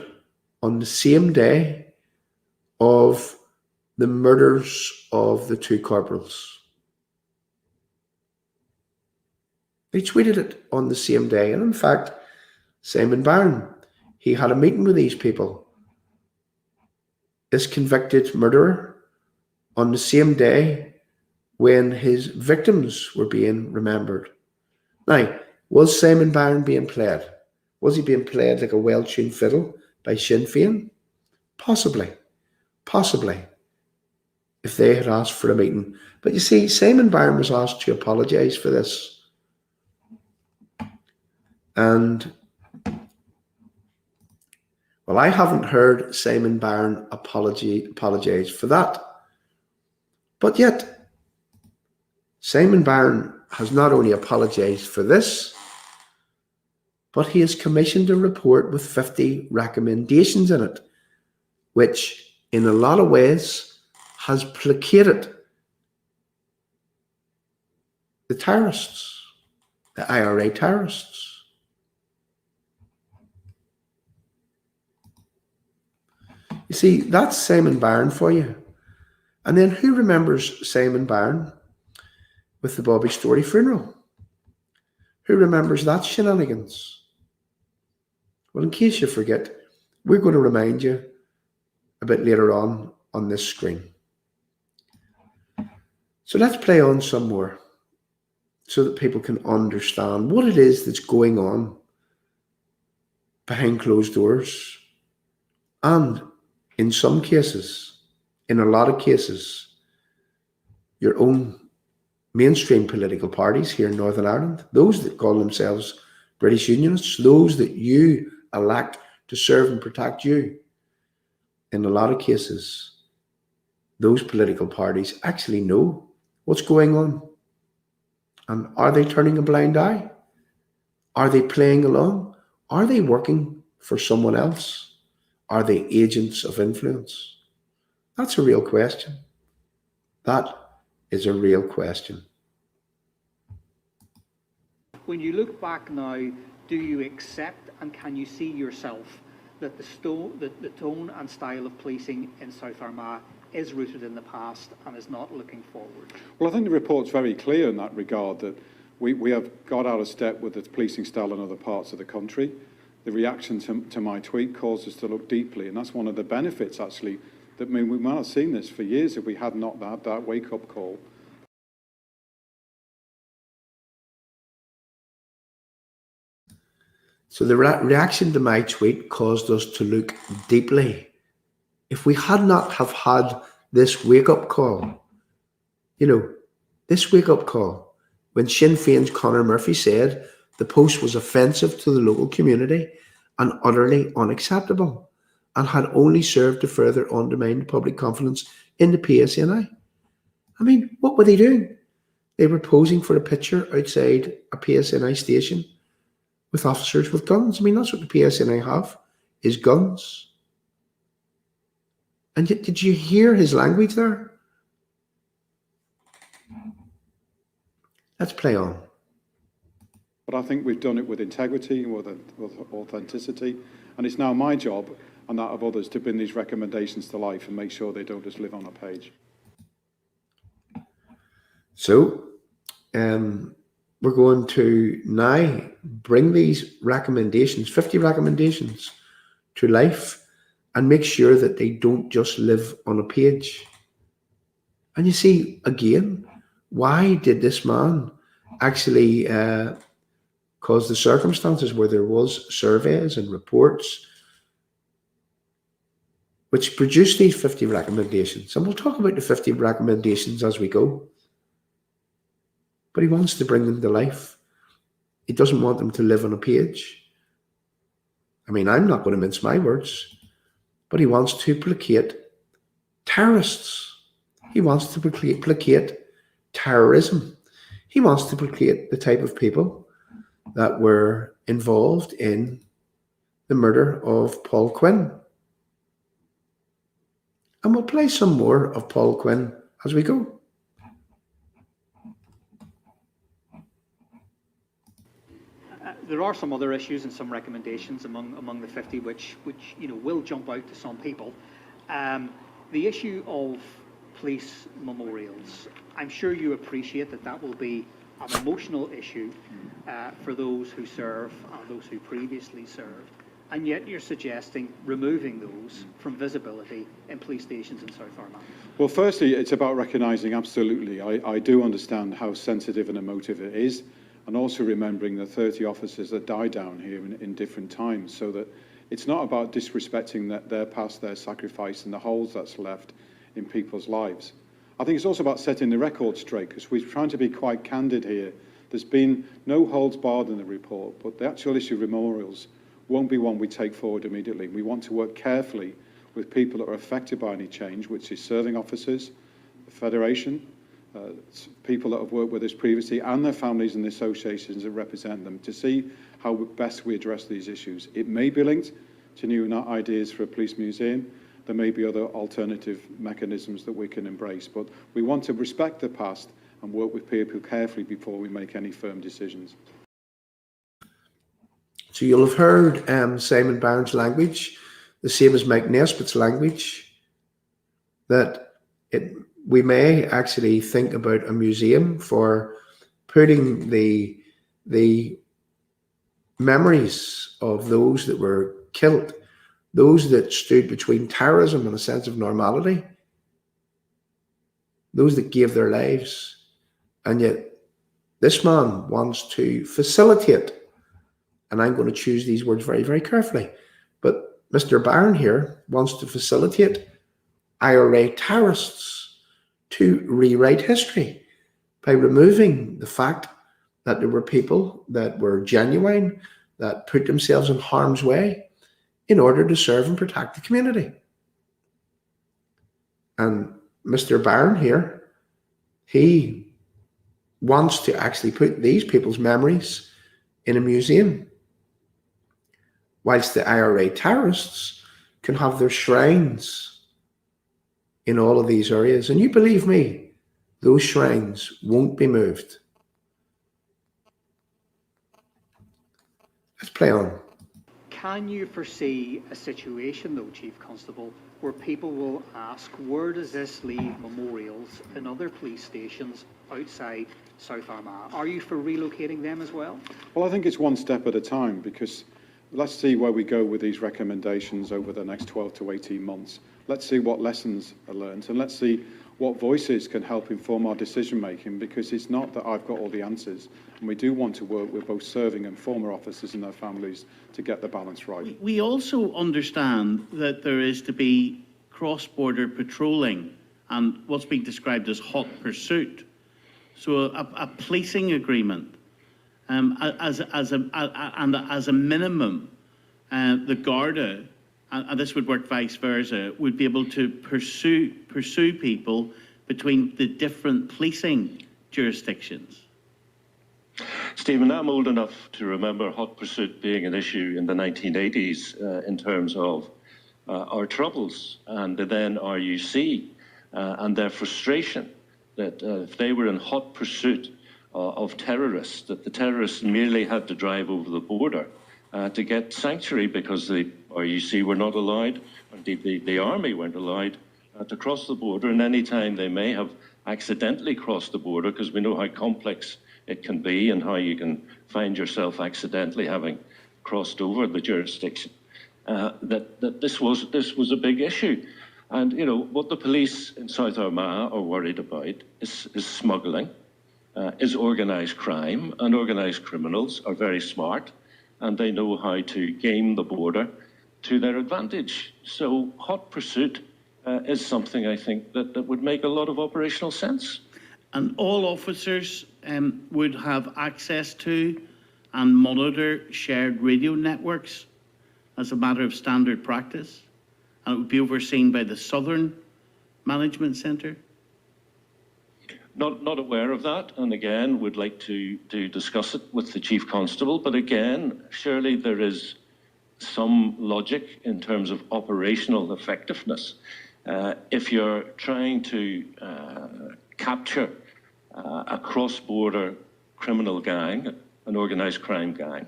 on the same day of the murders of the two corporals. They tweeted it on the same day. And in fact, Simon Byrne, he had a meeting with these people, this convicted murderer, on the same day when his victims were being remembered. Now, was Simon Byrne being played? Was he being played like a well-tuned fiddle by Sinn Fein? Possibly. Possibly. If they had asked for a meeting. But you see, Simon Byrne was asked to apologise for this. And, well, I haven't heard Simon Byrne apologise for that. But yet, Simon Byrne has not only apologised for this, but he has commissioned a report with 50 recommendations in it, which in a lot of ways has placated the terrorists, the IRA terrorists. You see, that's Simon Byrne for you. And then who remembers Simon Byrne with the Bobby Story funeral? Who remembers that shenanigans? Well, in case you forget, we're going to remind you a bit later on this screen. So let's play on some more so that people can understand what it is that's going on behind closed doors. And in some cases, in a lot of cases, your own mainstream political parties here in Northern Ireland, those that call themselves British Unionists, those that you elect to serve and protect you, in a lot of cases, those political parties actually know what's going on. And are they turning a blind eye? Are they playing along? Are they working for someone else? Are they agents of influence? That's a real question. That is a real question. When you look back now, do you accept and can you see yourself that the tone and style of policing in South Armagh is rooted in the past and is not looking forward? Well, I think the report's very clear in that regard, that we have got out of step with the policing style in other parts of the country. The reaction to my tweet caused us to look deeply, and that's one of the benefits, actually, that we might have seen this for years if we had not had that wake-up call. So the reaction to my tweet caused us to look deeply. If we had not have had this wake-up call, this wake-up call, when Sinn Féin's Conor Murphy said the post was offensive to the local community and utterly unacceptable and had only served to further undermine the public confidence in the PSNI. I mean, what were they doing? They were posing for a picture outside a PSNI station with officers with guns. I mean, that's what the PSNI have, is guns. And yet, did you hear his language there? Let's play on. But I think we've done it with integrity and with authenticity. And it's now my job and that of others to bring these recommendations to life and make sure they don't just live on a page. So, we're going to now bring these recommendations, 50 recommendations, to life and make sure that they don't just live on a page. And you see, again, why did this man actually because the circumstances where there was surveys and reports which produced these 50 recommendations, and we'll talk about the 50 recommendations as we go, but he wants to bring them to life. He doesn't want them to live on a page. I mean, I'm not going to mince my words, but he wants to placate terrorists. He wants to placate terrorism. He wants to placate the type of people that were involved in the murder of Paul Quinn. And we'll play some more of Paul Quinn as we go. There are some other issues and some recommendations among the 50 which will jump out to some people. The issue of police memorials. I'm sure you appreciate that will be an emotional issue for those who serve and those who previously served, and yet you're suggesting removing those from visibility in police stations in South Armagh. Well, firstly, it's about recognising, absolutely, I do understand how sensitive and emotive it is, and also remembering the 30 officers that died down here in different times, so that it's not about disrespecting their past, their sacrifice, and the holes that's left in people's lives. I think it's also about setting the record straight, because we're trying to be quite candid here. There's been no holds barred in the report, but the actual issue of memorials won't be one we take forward immediately. We want to work carefully with people that are affected by any change, which is serving officers, the Federation, people that have worked with us previously, and their families and the associations that represent them, to see how best we address these issues. It may be linked to new ideas for a police museum. There may be other alternative mechanisms that we can embrace, but we want to respect the past and work with people carefully before we make any firm decisions. So you'll have heard Simon Byrne's language, the same as Mike Nesbitt's language, that we may actually think about a museum for putting the memories of those that were killed, those that stood between terrorism and a sense of normality, those that gave their lives. And yet this man wants to facilitate, and I'm going to choose these words very, very carefully, but Mr. Byrne here wants to facilitate IRA terrorists to rewrite history by removing the fact that there were people that were genuine, that put themselves in harm's way in order to serve and protect the community. And Mr. Byrne here, he wants to actually put these people's memories in a museum, whilst the IRA terrorists can have their shrines in all of these areas. And you believe me, those shrines won't be moved. Let's play on. Can you foresee a situation, though, Chief Constable, where people will ask, where does this leave memorials in other police stations outside South Armagh? Are you for relocating them as well? Well, I think it's one step at a time, because let's see where we go with these recommendations over the next 12 to 18 months. Let's see what lessons are learned, and let's see what voices can help inform our decision making, because it's not that I've got all the answers, and we do want to work with both serving and former officers and their families to get the balance right. We also understand that there is to be cross-border patrolling and what's being described as hot pursuit. So a policing agreement, as a minimum, the Garda, and this would work vice versa, would be able to pursue people between the different policing jurisdictions. Stephen, I'm old enough to remember hot pursuit being an issue in the 1980s in terms of our troubles and then RUC and their frustration that if they were in hot pursuit of terrorists, that the terrorists merely had to drive over the border to get sanctuary because the RUC were not allowed, indeed the army weren't allowed to cross the border, and any time they may have accidentally crossed the border, because we know how complex it can be and how you can find yourself accidentally having crossed over the jurisdiction, that this was a big issue. And, you know, what the police in South Armagh are worried about is smuggling, is organised crime, and organised criminals are very smart, and they know how to game the border to their advantage. So hot pursuit is something I think that would make a lot of operational sense. And all officers would have access to and monitor shared radio networks as a matter of standard practice, and it would be overseen by the Southern Management Centre. Not aware of that, and again would like to discuss it with the Chief Constable, but again surely there is some logic in terms of operational effectiveness. If you're trying to capture a cross-border criminal gang, an organised crime gang,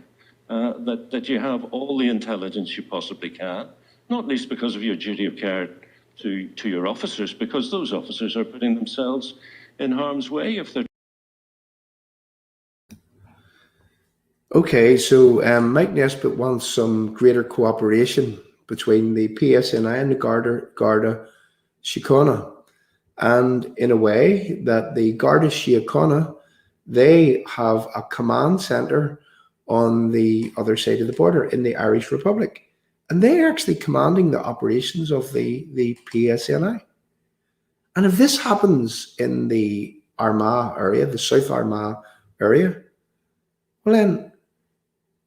that you have all the intelligence you possibly can, not least because of your duty of care to your officers, because those officers are putting themselves in harm's way if they're... Okay, so Mike Nesbitt wants some greater cooperation between the PSNI and the Garda Siochana, and in a way that the Garda Siochana, they have a command centre on the other side of the border in the Irish Republic, and they're actually commanding the operations of the PSNI. And if this happens in the Armagh area, the South Armagh area, well then,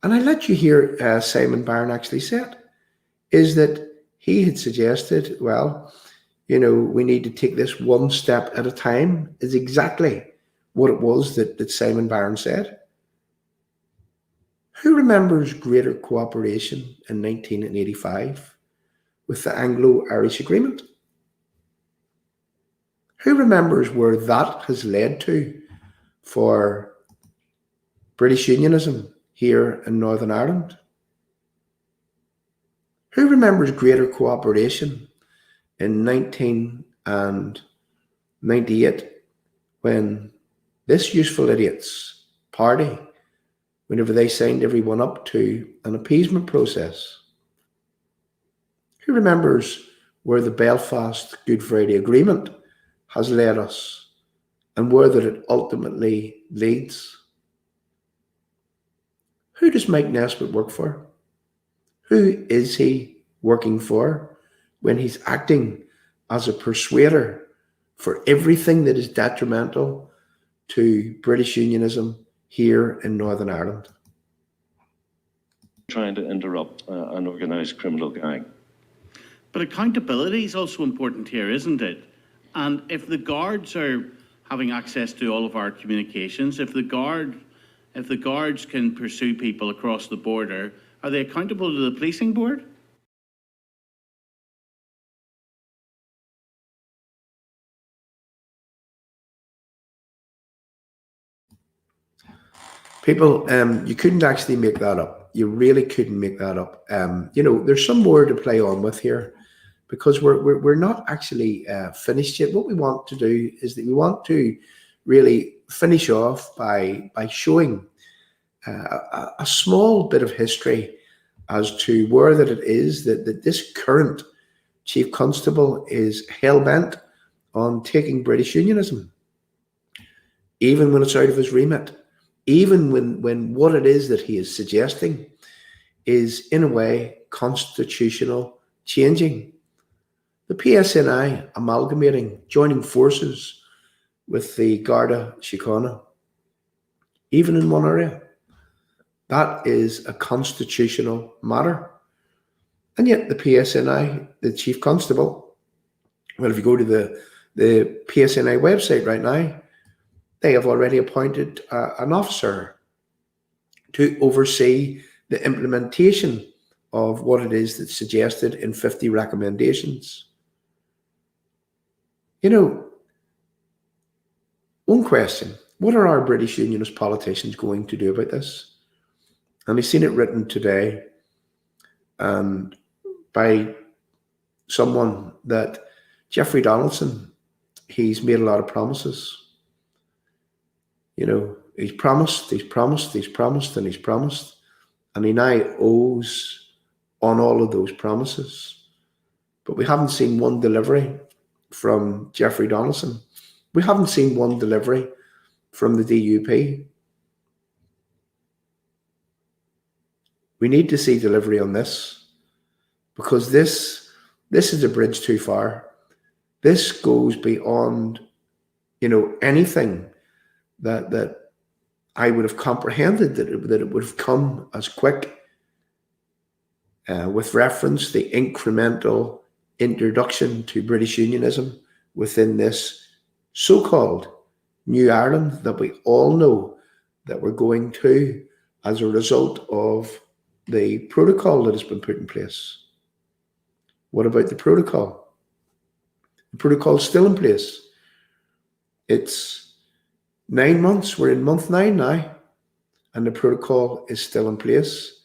and I let you hear Simon Byrne actually said, is that he had suggested, well, you know, we need to take this one step at a time, is exactly what it was that Simon Byrne said. Who remembers greater cooperation in 1985 with the Anglo-Irish Agreement? Who remembers where that has led to for British Unionism here in Northern Ireland? Who remembers greater cooperation in 1998 when this useful idiots party, whenever they signed everyone up to an appeasement process? Who remembers where the Belfast Good Friday Agreement has led us and where that it ultimately leads? Who does Mike Nesbitt work for? Who is he working for when he's acting as a persuader for everything that is detrimental to British Unionism here in Northern Ireland? Trying to interrupt an organised criminal gang. But accountability is also important here, isn't it? And if the guards are having access to all of our communications, if the guards can pursue people across the border, are they accountable to the policing board? People, you couldn't actually make that up. You really couldn't make that up. You know, there's some more to play on with here, because we're not actually finished yet. What we want to do is that we want to really finish off by showing a small bit of history as to where that it is that this current Chief Constable is hell-bent on taking British Unionism, even when it's out of his remit, even when what it is that he is suggesting is in a way constitutional changing. The PSNI amalgamating, joining forces with the Garda Siochana, even in one area. That is a constitutional matter. And yet the PSNI, the Chief Constable, well, if you go to the PSNI website right now, they have already appointed an officer to oversee the implementation of what it is that's suggested in 50 recommendations. You know, one question, what are our British Unionist politicians going to do about this? And I've seen it written today and by someone that Jeffrey Donaldson, he's made a lot of promises. You know, he's promised, and he now owes on all of those promises. But we haven't seen one delivery from Jeffrey Donaldson. We haven't seen one delivery from the DUP. We need to see delivery on this, because this is a bridge too far. This goes beyond, anything that I would have comprehended that it would have come as quick, with reference to the incremental introduction to British Unionism within this so-called New Ireland that we all know that we're going to as a result of the protocol that has been put in place. What about the protocol? The protocol is still in place. It's 9 months. We're in month 9 now, and the protocol is still in place.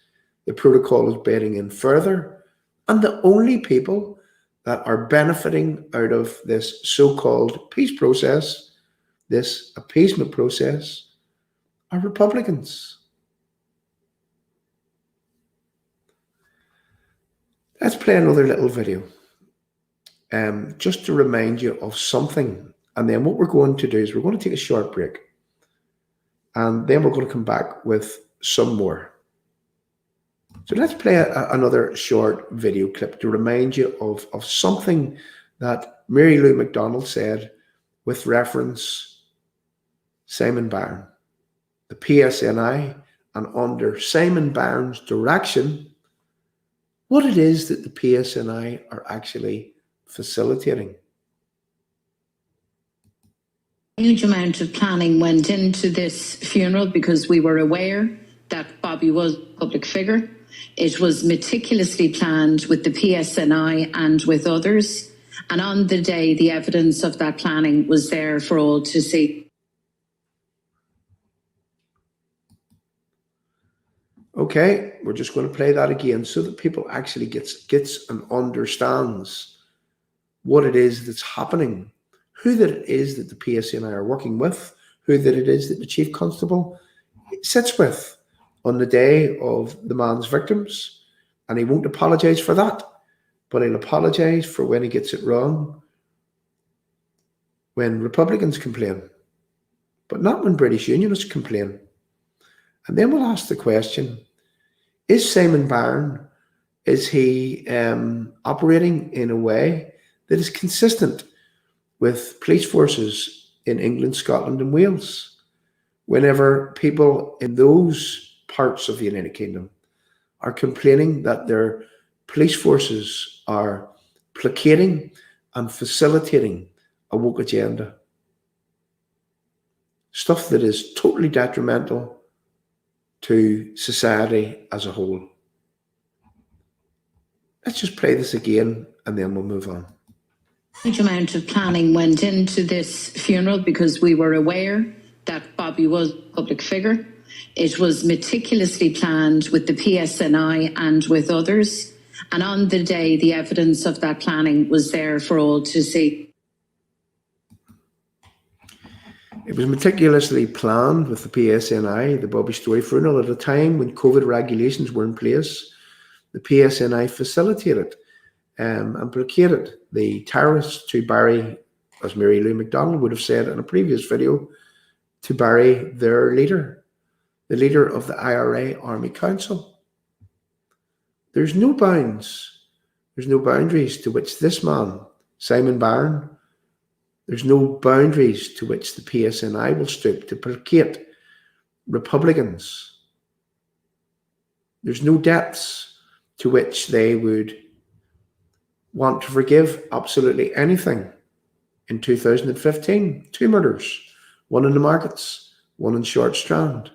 The protocol is bedding in further, and the only people that are benefiting out of this so-called peace process, this appeasement process, are Republicans. Let's play another little video, just to remind you of something. And then what we're going to do is we're going to take a short break, and then we're going to come back with some more. So let's play another short video clip to remind you of something that Mary Lou McDonald said with reference Simon Byrne, the PSNI, and under Simon Byrne's direction, what it is that the PSNI are actually facilitating. A huge amount of planning went into this funeral because we were aware that Bobby was a public figure. It was meticulously planned with the PSNI and with others. And on the day, the evidence of that planning was there for all to see. Okay, we're just going to play that again so that people actually gets and understands what it is that's happening, who that it is that the PSNI are working with, who that it is that the Chief Constable sits with on the day of the man's victims. And he won't apologise for that, but he'll apologise for when he gets it wrong, when Republicans complain, but not when British Unionists complain. And then we'll ask the question, is Simon Byrne, is he operating in a way that is consistent with police forces in England, Scotland and Wales? Whenever people in those parts of the United Kingdom are complaining that their police forces are placating and facilitating a woke agenda, stuff that is totally detrimental to society as a whole. Let's just play this again and then we'll move on. A huge amount of planning went into this funeral because we were aware that Bobby was a public figure. It was meticulously planned with the PSNI and with others. And on the day, the evidence of that planning was there for all to see. It was meticulously planned with the PSNI, the Bobby Story funeral, at a time when COVID regulations were in place. The PSNI facilitated and placated the terrorists to bury, as Mary Lou McDonald would have said in a previous video, to bury their leader, the leader of the IRA Army Council. There's no bounds. There's no boundaries to which this man, Simon Byrne, there's no boundaries to which the PSNI will stoop to placate Republicans. There's no depths to which they would want to forgive absolutely anything. In 2015, 2 murders, one in the markets, one in Short Strand.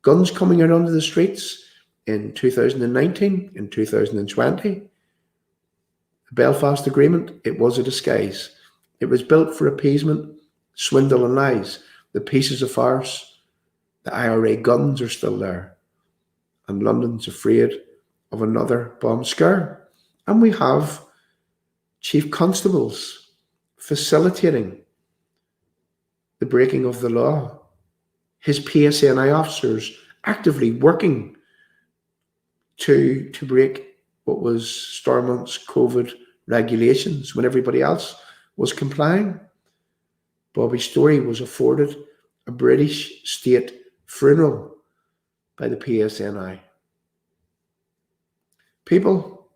Guns coming out onto the streets in 2019, in 2020. The Belfast Agreement, it was a disguise. It was built for appeasement, swindle and lies. The peace is a farce. The IRA guns are still there. And London's afraid of another bomb scare. And we have chief constables facilitating the breaking of the law. His PSNI officers actively working to break what was Stormont's COVID regulations when everybody else was complying. Bobby Story was afforded a British state funeral by the PSNI. People,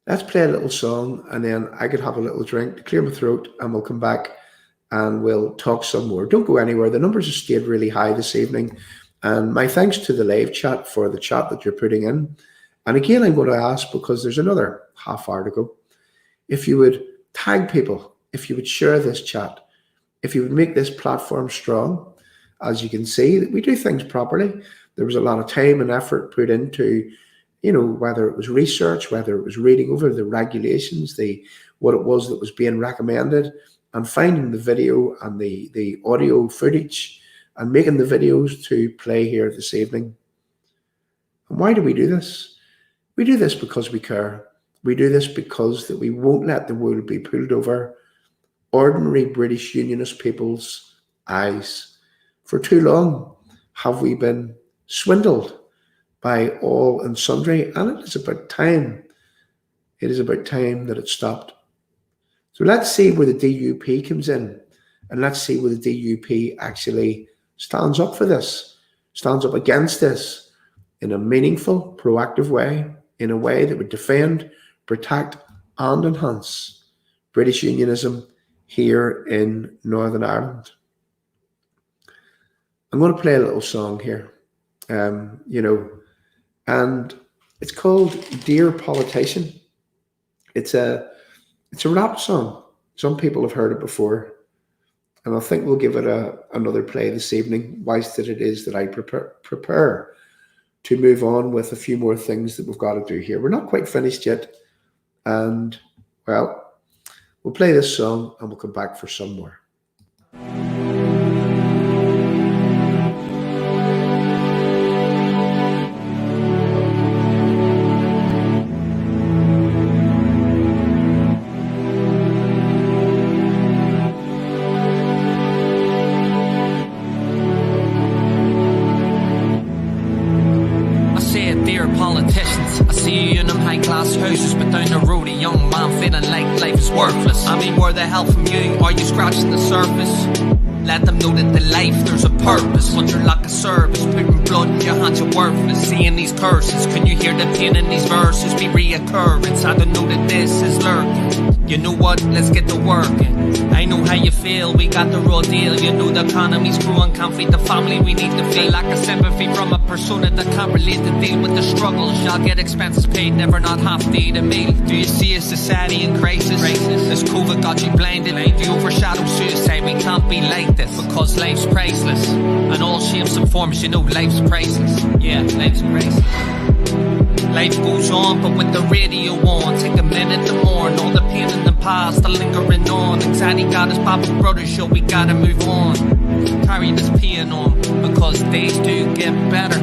let's play a little song and then I could have a little drink to clear my throat and we'll come back and we'll talk some more. Don't go anywhere. The numbers have stayed really high this evening. And my thanks to the live chat for the chat that you're putting in. And again, I'm going to ask, because there's another half hour to go, if you would tag people, if you would share this chat, if you would make this platform strong. As you can see, that we do things properly. There was a lot of time and effort put into, you know, whether it was research, whether it was reading over the regulations, what it was that was being recommended, and finding the video and the audio footage and making the videos to play here this evening. And why do we do this? We do this because we care. We do this because that we won't let the wool be pulled over ordinary British Unionist people's eyes. For too long have we been swindled by all and sundry, and it is about time. It is about time that it stopped. So let's see where the DUP comes in, and let's see where the DUP actually stands up for this, stands up against this in a meaningful, proactive way, in a way that would defend, protect, and enhance British Unionism here in Northern Ireland. I'm going to play a little song here, you know, and it's called Dear Politician. It's a rap song. Some people have heard it before, and I think we'll give it another play this evening, whilst it is that I prepare to move on with a few more things that we've got to do here. We're not quite finished yet, and, well, we'll play this song and we'll come back for some more. Where the help from you? Are you scratching the surface? Let them know that the life there's a purpose. Under lack of service, putting blood in your hands, you're worthless. Seeing these curses, can you hear the pain in these verses? Be reoccurrence, I don't know that this is lurking. You know what, let's get to working. I know how you feel, we got the raw deal. You know the economy's growing, can't feed the family, we need to feel. Lack of sympathy from a persona that can't relate to deal with the struggles. Y'all get expenses paid, never not half to eat a meal. Do you see a society in crisis? As COVID got you blinded, you overshadow suicide, we can't be like this. Because life's priceless, and all shapes and forms, you know life's priceless. Yeah, life's priceless. Life goes on, but with the radio on, take a minute to mourn all the pain in the past, the lingering on. Anxiety got us Papa Brothers show, we gotta move on. Carry this pain on, because days do get better.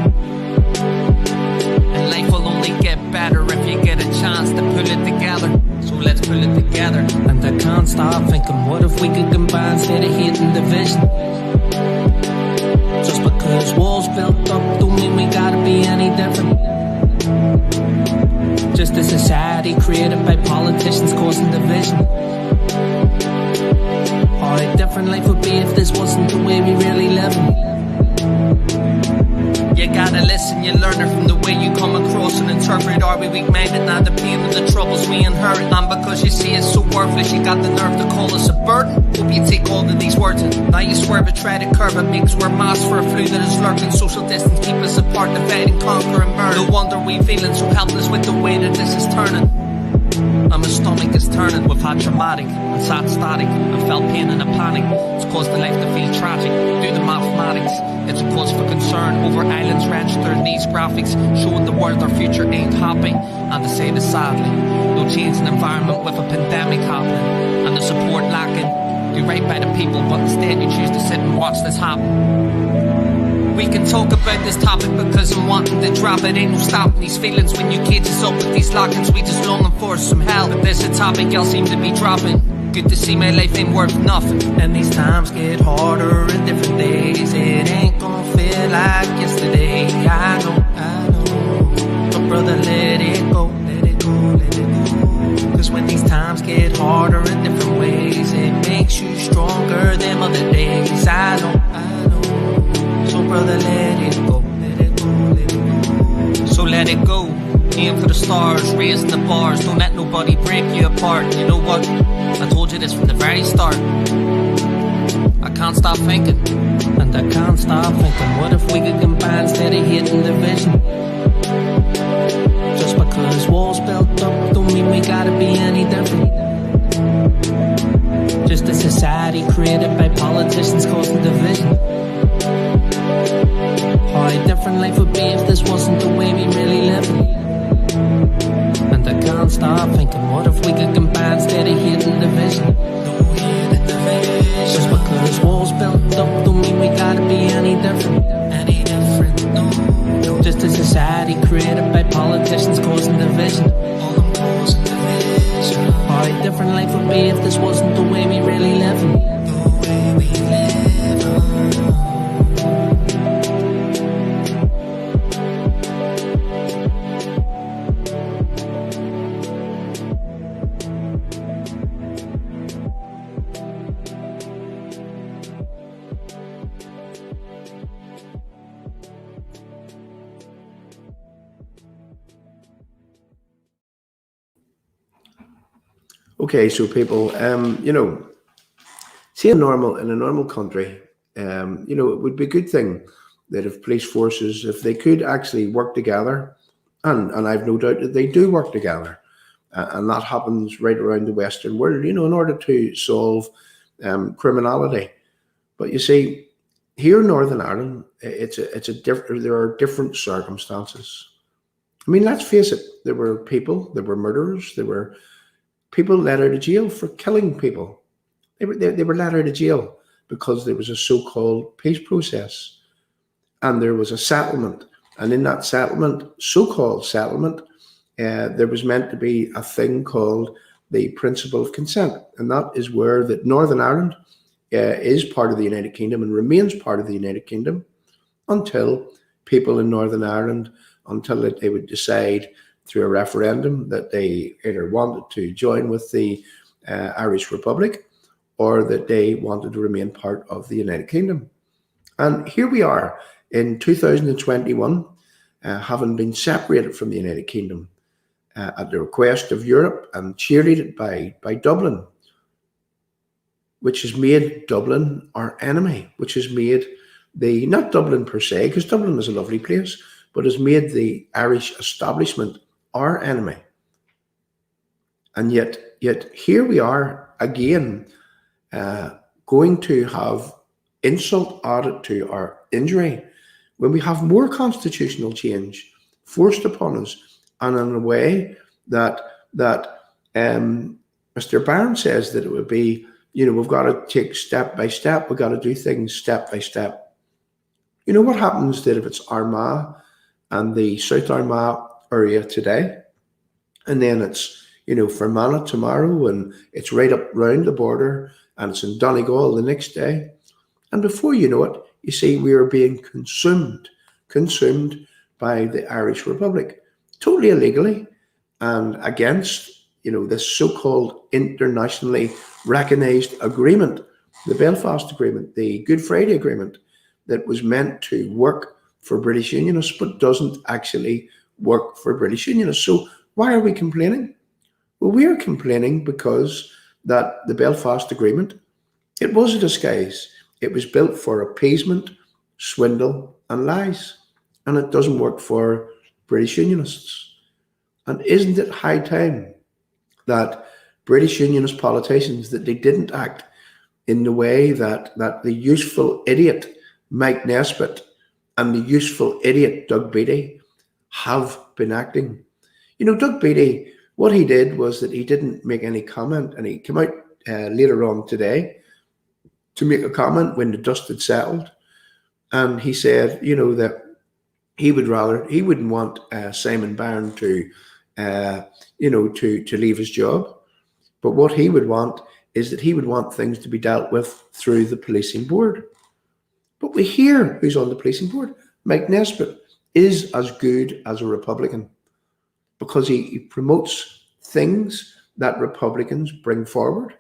And life will only get better if you get a chance to pull it together. So let's pull it together. And I can't stop thinking, what if we could combine instead of hating division? Just because walls built up don't mean we gotta be any different. Just a society created by politicians causing division. How different life would be if this wasn't the way we really live. You gotta listen, you learn it from the way you come across and interpret. Are we weak-minded, not the pain of the troubles we inherit? And because you see it's so worthless, you got the nerve to call us a burden. Hope you take all of these words and now you swerve a try to curve it. Makes we're masks for a flu that is lurking. Social distance keep us apart, divide and conquer and burn. No wonder we feeling so helpless with the way that this is turning. And my stomach is turning. We've had traumatic and sat static and felt pain and a panic. It's caused the life to feel tragic. Do the mathematics. It's a cause for concern over islands wrenched through these graphics, showing the world our future ain't happy. And to say this sadly, no change in environment with a pandemic happening and the support lacking. Do right by the people, but instead you choose to sit and watch this happen. We can talk about this topic because I'm wanting to drop it. Ain't no stopping these feelings when you cage us up with these lock-ins. We just longing for some help, but there's a topic y'all seem to be dropping. Good to see my life ain't worth nothing. And these times get harder in different days. It ain't gonna feel like yesterday. I know. But brother, let it go, let it go, let it go. Cause when these times get harder in different ways, it makes you stronger than other days. I know. days in the bars. Don't let nobody break you apart. You know what? I told you this from the very start. I can't stop thinking, and I can't stop thinking, what if we could combine instead of hating division? Just because walls built up don't mean we gotta be any different. Just a society created by politicians causing division. How different life would be if this wasn't the way we really live. And I can't stop thinking, what if we could combine instead of hating division? Just because walls built up don't mean we gotta be any different. No. Just a society created by politicians causing division. How different life would be if this wasn't the way we really live. Okay, so people, you know, see in a normal country, you know, it would be a good thing that if police forces, if they could actually work together, and I've no doubt that they do work together, and that happens right around the Western world, you know, in order to solve criminality. But you see, here in Northern Ireland, there are different circumstances. I mean, let's face it, there were people, there were murderers, there were people let out of jail for killing people. They were let out of jail because there was a so-called peace process, and there was a settlement. And in that settlement, so-called settlement, there was meant to be a thing called the principle of consent, and that is where that Northern Ireland is part of the United Kingdom and remains part of the United Kingdom until people in Northern Ireland, until they would decide through a referendum that they either wanted to join with the Irish Republic or that they wanted to remain part of the United Kingdom. And here we are in 2021, having been separated from the United Kingdom at the request of Europe and cheerleaded by Dublin, which has made Dublin our enemy, which has made not Dublin per se, because Dublin is a lovely place, but has made the Irish establishment our enemy. And yet here we are again, going to have insult added to our injury when we have more constitutional change forced upon us, and in a way that Mr. Byrne says that it would be, you know, we've got to take step by step, we've got to do things step by step. You know what happens that if it's Armagh and the South Armagh area today, and then it's, you know, Fermanagh tomorrow, and it's right up round the border, and it's in Donegal the next day, and before you know it, you see we are being consumed by the Irish Republic, totally illegally, and against, you know, this so-called internationally recognised agreement, the Belfast Agreement, the Good Friday Agreement, that was meant to work for British Unionists, but doesn't actually work for British Unionists. So why are we complaining? Well, we are complaining because that the Belfast Agreement, it was a disguise. It was built for appeasement, swindle, and lies, and it doesn't work for British Unionists. And isn't it high time that British Unionist politicians, that they didn't act in the way that the useful idiot Mike Nesbitt and the useful idiot Doug Beattie have been acting? You know, Doug Beattie, what he did was that he didn't make any comment, and he came out later on today to make a comment when the dust had settled, and he said, you know, that he wouldn't want Simon Byrne to, you know, to leave his job, but what he would want is that he would want things to be dealt with through the policing board. But we hear who's on the policing board. Mike Nesbitt is as good as a Republican, because he promotes things that Republicans bring forward,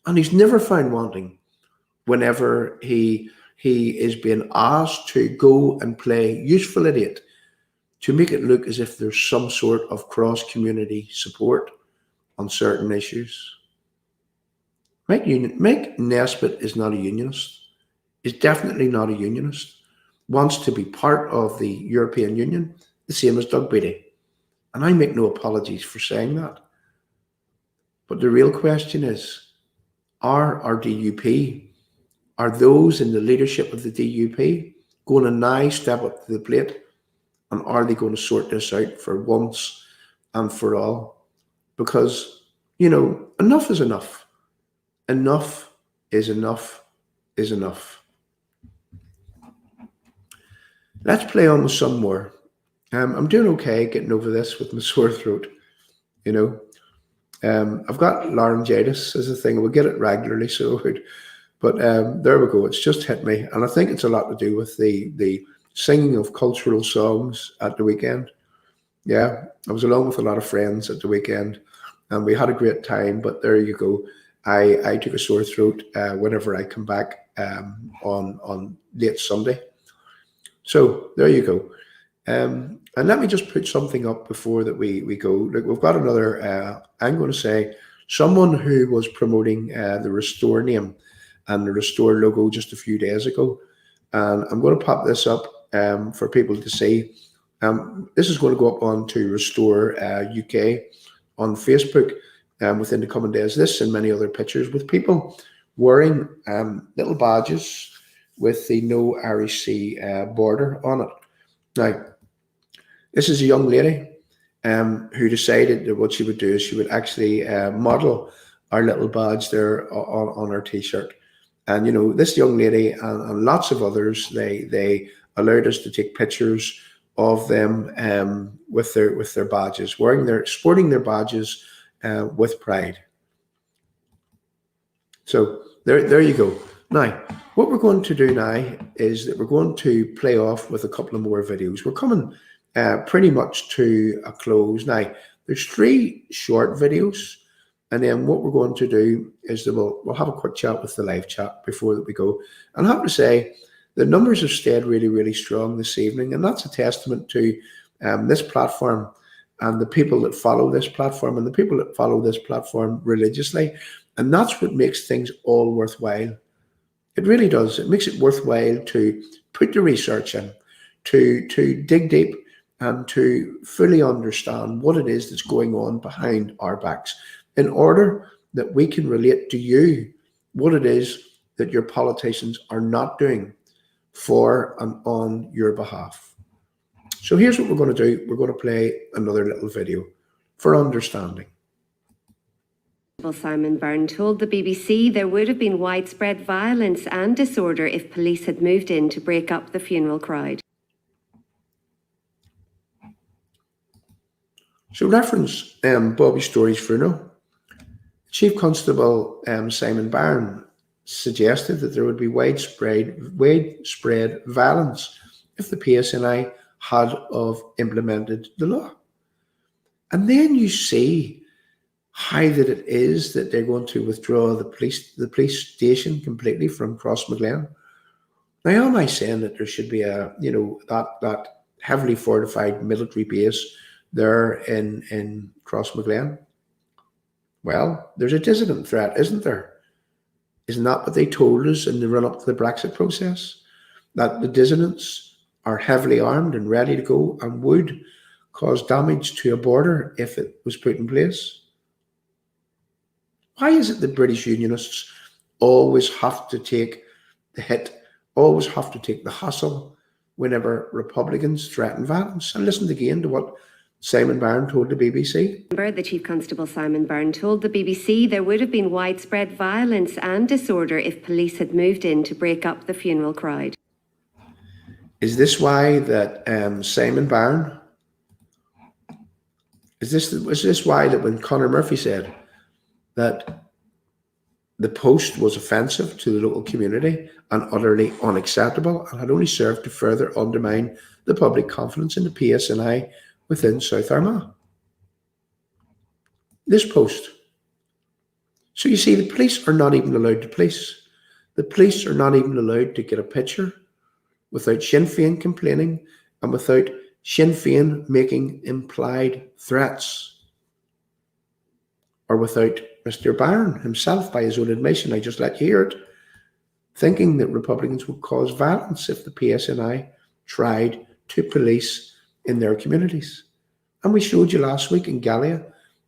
and he's never found wanting whenever he is being asked to go and play useful idiot to make it look as if there's some sort of cross-community support on certain issues. Mike Nesbitt is not a unionist. He's definitely not a unionist. Wants to be part of the European Union, the same as Doug Beattie. And I make no apologies for saying that. But the real question is, are our DUP, are those in the leadership of the DUP going to now step up to the plate? And are they going to sort this out for once and for all? Because, enough is enough. Enough is enough is enough. Let's play on with some more. I'm doing okay getting over this with my sore throat. I've got laryngitis as a thing. We'll get it regularly, but there we go. It's just hit me, and I think it's a lot to do with the singing of cultural songs at the weekend. Yeah, I was along with a lot of friends at the weekend, and we had a great time. But there you go. I took a sore throat whenever I come back on late Sunday. So there you go. And let me just put something up before that we go. Look, we've got another, I'm going to say, someone who was promoting the Restore name and the Restore logo just a few days ago. And I'm going to pop this up for people to see. This is going to go up onto Restore UK on Facebook within the coming days. This and many other pictures with people wearing little badges with the No Irish Sea border on it. Now, this is a young lady who decided that what she would do is she would actually model our little badge there on her t-shirt. And, this young lady and lots of others, they allowed us to take pictures of them with their badges, sporting their badges with pride. So there you go. Now, what we're going to do now is that we're going to play off with a couple of more videos. We're coming pretty much to a close. Now, there's 3 short videos, and then what we're going to do is that we'll have a quick chat with the live chat before that we go. And I have to say, the numbers have stayed really, really strong this evening, and that's a testament to this platform and the people that follow this platform and the people that follow this platform religiously. And that's what makes things all worthwhile. It really does. It makes it worthwhile to put the research in, to dig deep and to fully understand what it is that's going on behind our backs in order that we can relate to you what it is that your politicians are not doing for and on your behalf. So here's what we're going to do. We're going to play another little video for understanding. Simon Byrne told the BBC there would have been widespread violence and disorder if police had moved in to break up the funeral crowd. So reference Bobby Story's funeral. Chief Constable Simon Byrne suggested that there would be widespread violence if the PSNI had of implemented the law. And then you see how that it is that they're going to withdraw the police station completely from Crossmaglen. Now, am I saying that there should be a, that heavily fortified military base there in Crossmaglen? Well, there's a dissident threat, isn't there? Isn't that what they told us in the run-up to the Brexit process? That the dissidents are heavily armed and ready to go and would cause damage to a border if it was put in place? Why is it that British Unionists always have to take the hit, always have to take the hassle whenever Republicans threaten violence? And listen again to what Simon Byrne told the BBC. The Chief Constable Simon Byrne told the BBC there would have been widespread violence and disorder if police had moved in to break up the funeral crowd. Is this why that Simon Byrne, is this why that when Conor Murphy said that the post was offensive to the local community and utterly unacceptable and had only served to further undermine the public confidence in the PSNI within South Armagh? This post. So you see, the police are not even allowed to police. The police are not even allowed to get a picture without Sinn Fein complaining and without Sinn Fein making implied threats, or without Mr. Byrne himself, by his own admission, I just let you hear it, thinking that Republicans would cause violence if the PSNI tried to police in their communities. And we showed you last week in Gallia,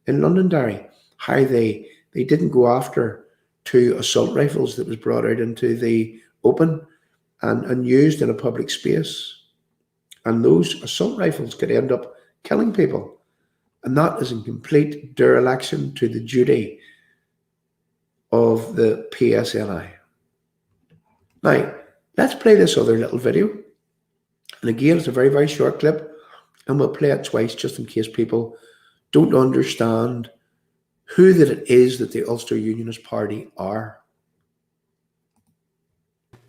in Londonderry, how they didn't go after 2 assault rifles that was brought out into the open and used in a public space. And those assault rifles could end up killing people. And that is in complete dereliction to the duty of the PSNI. Now, let's play this other little video. And again, it's a very, very short clip. And we'll play it twice just in case people don't understand who that it is that the Ulster Unionist Party are.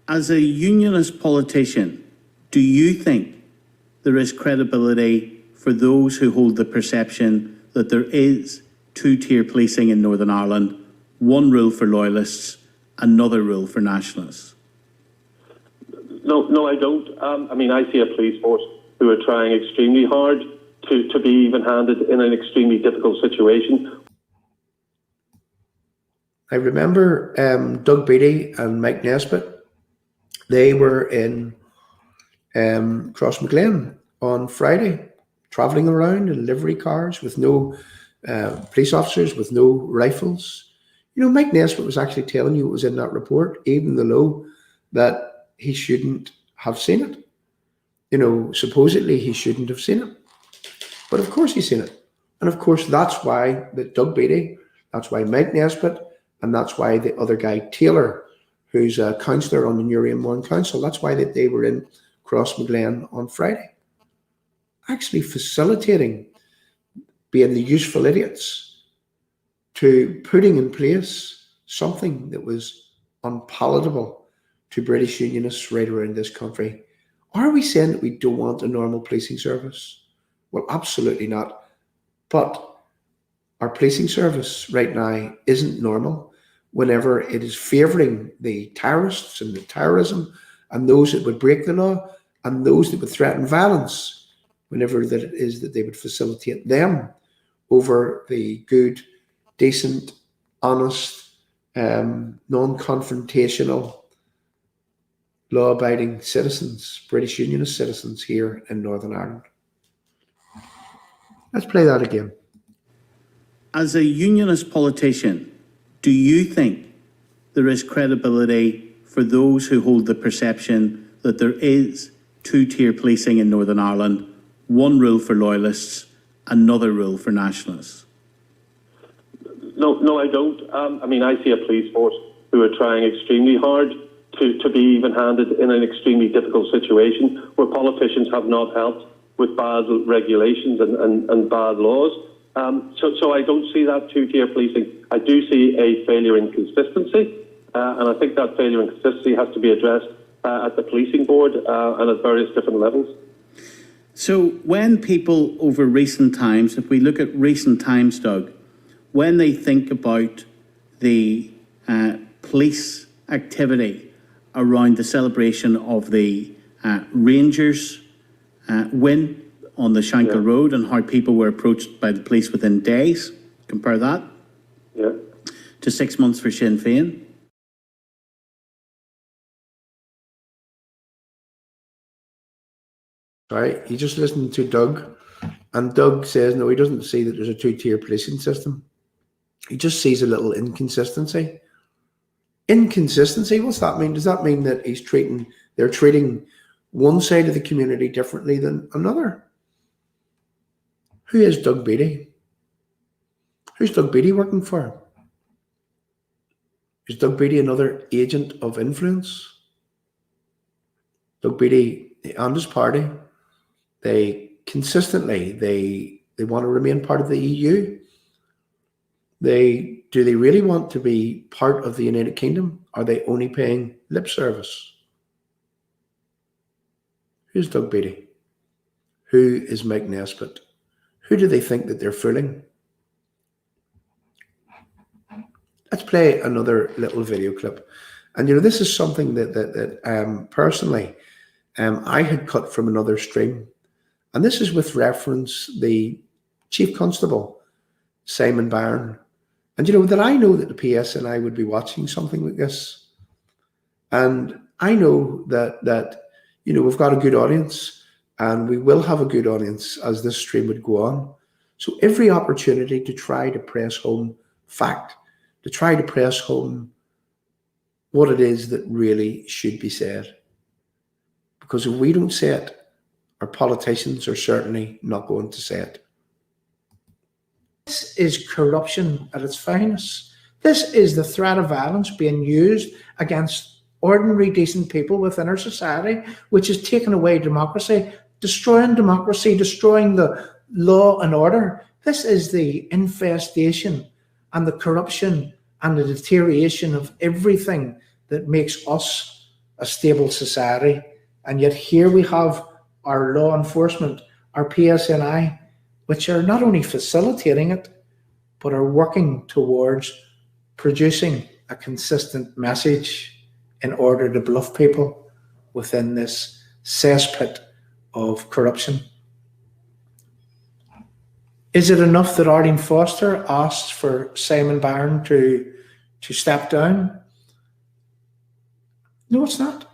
As a unionist politician, do you think there is credibility for those who hold the perception that there is 2-tier policing in Northern Ireland, one rule for loyalists, another rule for nationalists? No, I don't. I mean, I see a police force who are trying extremely hard to be even-handed in an extremely difficult situation. I remember Doug Beattie and Mike Nesbitt. They were in Crossmaglen on Friday, travelling around in livery cars with no police officers, with no rifles. You know, Mike Nesbitt was actually telling you what was in that report, even though that he shouldn't have seen it. You know, supposedly he shouldn't have seen it. But of course he's seen it. And of course that's why Doug Beattie, that's why Mike Nesbitt, and that's why the other guy, Taylor, who's a councillor on the Newry Mourne Council, that's why they were in Crossmaglen on Friday, actually facilitating, being the useful idiots, to putting in place something that was unpalatable to British Unionists right around this country. Are we saying that we don't want a normal policing service? Well, absolutely not. But our policing service right now isn't normal whenever it is favouring the terrorists and the terrorism and those that would break the law and those that would threaten violence, whenever that it is that they would facilitate them over the good, decent, honest, non-confrontational, law-abiding citizens, British Unionist citizens here in Northern Ireland. Let's play that again. As a unionist politician, do you think there is credibility for those who hold the perception that there is 2-tier policing in Northern Ireland, one rule for loyalists, another rule for nationalists? No, I don't. I mean, I see a police force who are trying extremely hard to be even-handed in an extremely difficult situation where politicians have not helped with bad regulations and bad laws. So I don't see that 2-tier policing. I do see a failure in consistency, and I think that failure in consistency has to be addressed at the policing board and at various different levels. So when people over recent times, if we look at recent times, Doug, when they think about the police activity around the celebration of the Rangers win on the Shankill Road and how people were approached by the police within days, compare that to 6 months for Sinn Fein. Right, you just listen to Doug, and Doug says no, he doesn't see that there's a 2-tier policing system. He just sees a little inconsistency. Inconsistency, what's that mean? Does that mean that they're treating one side of the community differently than another? Who is Doug Beattie? Who's Doug Beattie working for? Is Doug Beattie another agent of influence? Doug Beattie and his party, they consistently, they want to remain part of the EU. Do they really want to be part of the United Kingdom? Are they only paying lip service? Who's Doug Beattie? Who is Mike Nesbitt? Who do they think that they're fooling? Let's play another little video clip. And you know, this is something that personally I had cut from another stream. And this is with reference the Chief Constable, Simon Byrne. And you know that I know that the PSNI would be watching something like this. And I know that you know, we've got a good audience, and we will have a good audience as this stream would go on. So every opportunity to try to press home fact, to try to press home what it is that really should be said. Because if we don't say it, our politicians are certainly not going to say it. This is corruption at its finest. This is the threat of violence being used against ordinary, decent people within our society, which is taking away democracy, destroying the law and order. This is the infestation and the corruption and the deterioration of everything that makes us a stable society. And yet here we have our law enforcement, our PSNI, which are not only facilitating it, but are working towards producing a consistent message in order to bluff people within this cesspit of corruption. Is it enough that Arlene Foster asked for Simon Byrne to step down? No, it's not.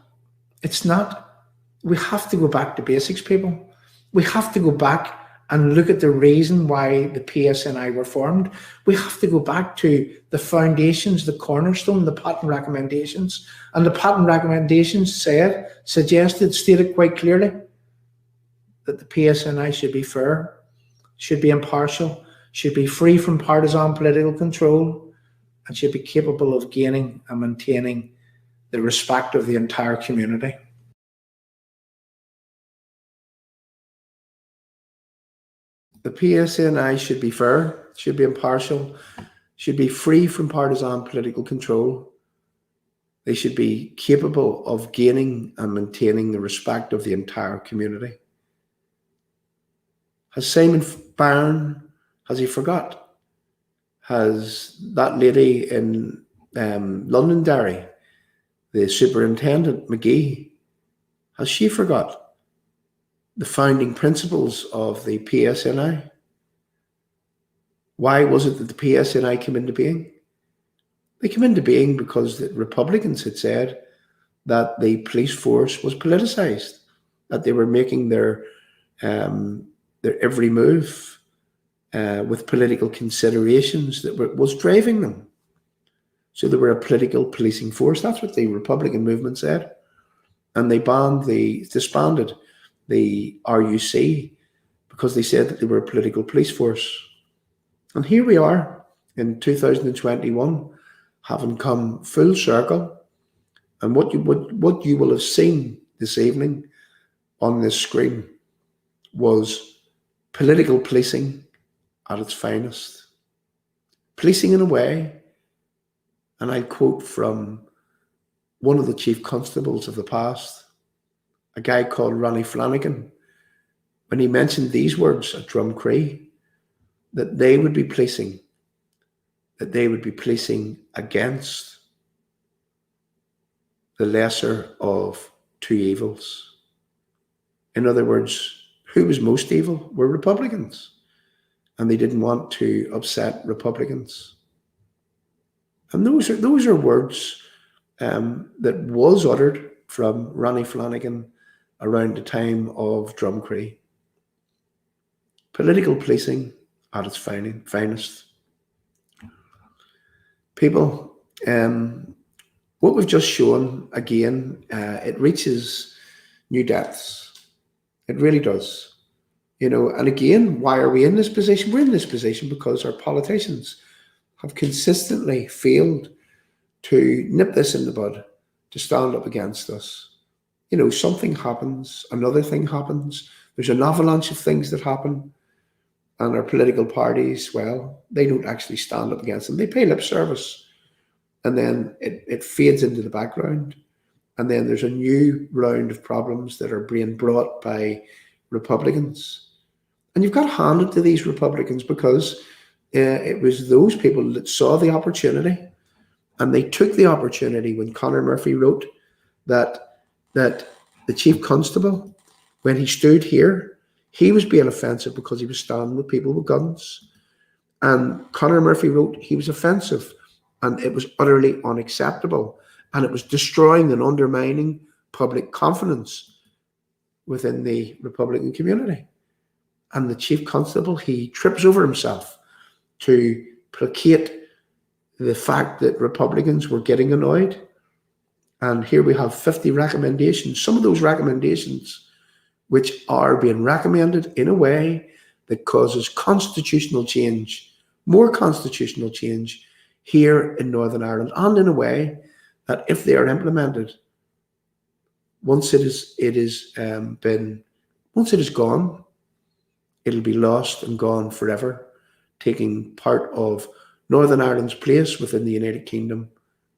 It's not. We have to go back to basics, people. We have to go back and look at the reason why the PSNI were formed. We have to go back to the foundations, the cornerstone, the patent recommendations. And the patent recommendations stated quite clearly that the PSNI should be fair, should be impartial, should be free from partisan political control, and should be capable of gaining and maintaining the respect of the entire community. The PSNI should be fair, should be impartial, should be free from partisan political control. They should be capable of gaining and maintaining the respect of the entire community. Has Simon Byrne, has he forgot? Has that lady in Londonderry, the superintendent, McGee, has she forgot the founding principles of the PSNI? Why was it that the PSNI came into being? They came into being because the Republicans had said that the police force was politicised, that they were making their every move with political considerations that was driving them. So they were a political policing force. That's what the Republican movement said. And they disbanded the RUC because they said that they were a political police force. And here we are in 2021, having come full circle. And what you will have seen this evening on this screen was political policing at its finest. Policing in a way, and I quote from one of the chief constables of the past, a guy called Ronnie Flanagan, when he mentioned these words at Drumcree, that they would be policing against the lesser of two evils. In other words, who was most evil were Republicans, and they didn't want to upset Republicans. And those are words that was uttered from Ronnie Flanagan around the time of Drumcree. Political policing at its finest. People, what we've just shown, again, it reaches new depths. It really does. You know, and again, why are we in this position? We're in this position because our politicians have consistently failed to nip this in the bud, to stand up against us. You know, something happens, another thing happens, there's an avalanche of things that happen, and our political parties, well, they don't actually stand up against them. They pay lip service, and then it fades into the background, and then there's a new round of problems that are being brought by Republicans. And you've got to hand it to these Republicans, because it was those people that saw the opportunity, and they took the opportunity when Conor Murphy wrote that the Chief Constable, when he stood here, He was being offensive because he was standing with people with guns. And Conor Murphy wrote he was offensive and it was utterly unacceptable. And it was destroying and undermining public confidence within the Republican community. And the Chief Constable, he trips over himself to placate the fact that Republicans were getting annoyed. And here we have 50 recommendations. Some of those recommendations which are being recommended in a way that causes constitutional change, more constitutional change here in Northern Ireland, and in a way that if they are implemented, once it is gone, it'll be lost and gone forever, taking part of Northern Ireland's place within the United Kingdom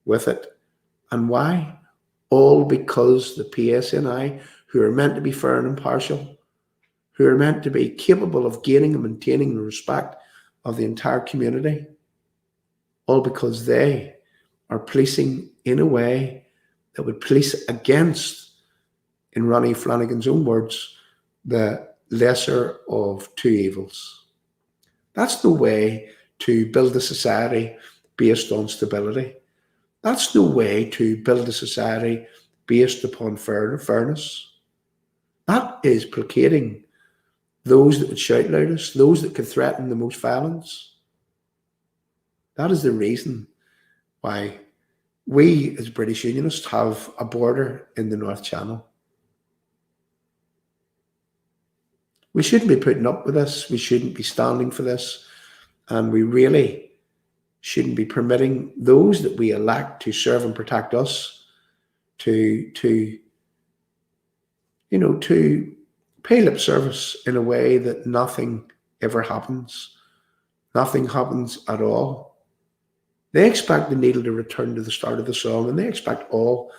with it. And why? All because the PSNI, who are meant to be fair and impartial, who are meant to be capable of gaining and maintaining the respect of the entire community, all because they are policing in a way that would police against, in Ronnie Flanagan's own words, the lesser of two evils. That's no way to build a society based on stability. That's no way to build a society based upon fairness. That is placating those that would shout loudest, those that could threaten the most violence. That is the reason why we as British Unionists have a border in the North Channel. We shouldn't be putting up with this. We shouldn't be standing for this. And we really shouldn't be permitting those that we elect to serve and protect us to pay lip service in a way that nothing ever happens. Nothing happens at all. They expect the needle to return to the start of the song, and they expect all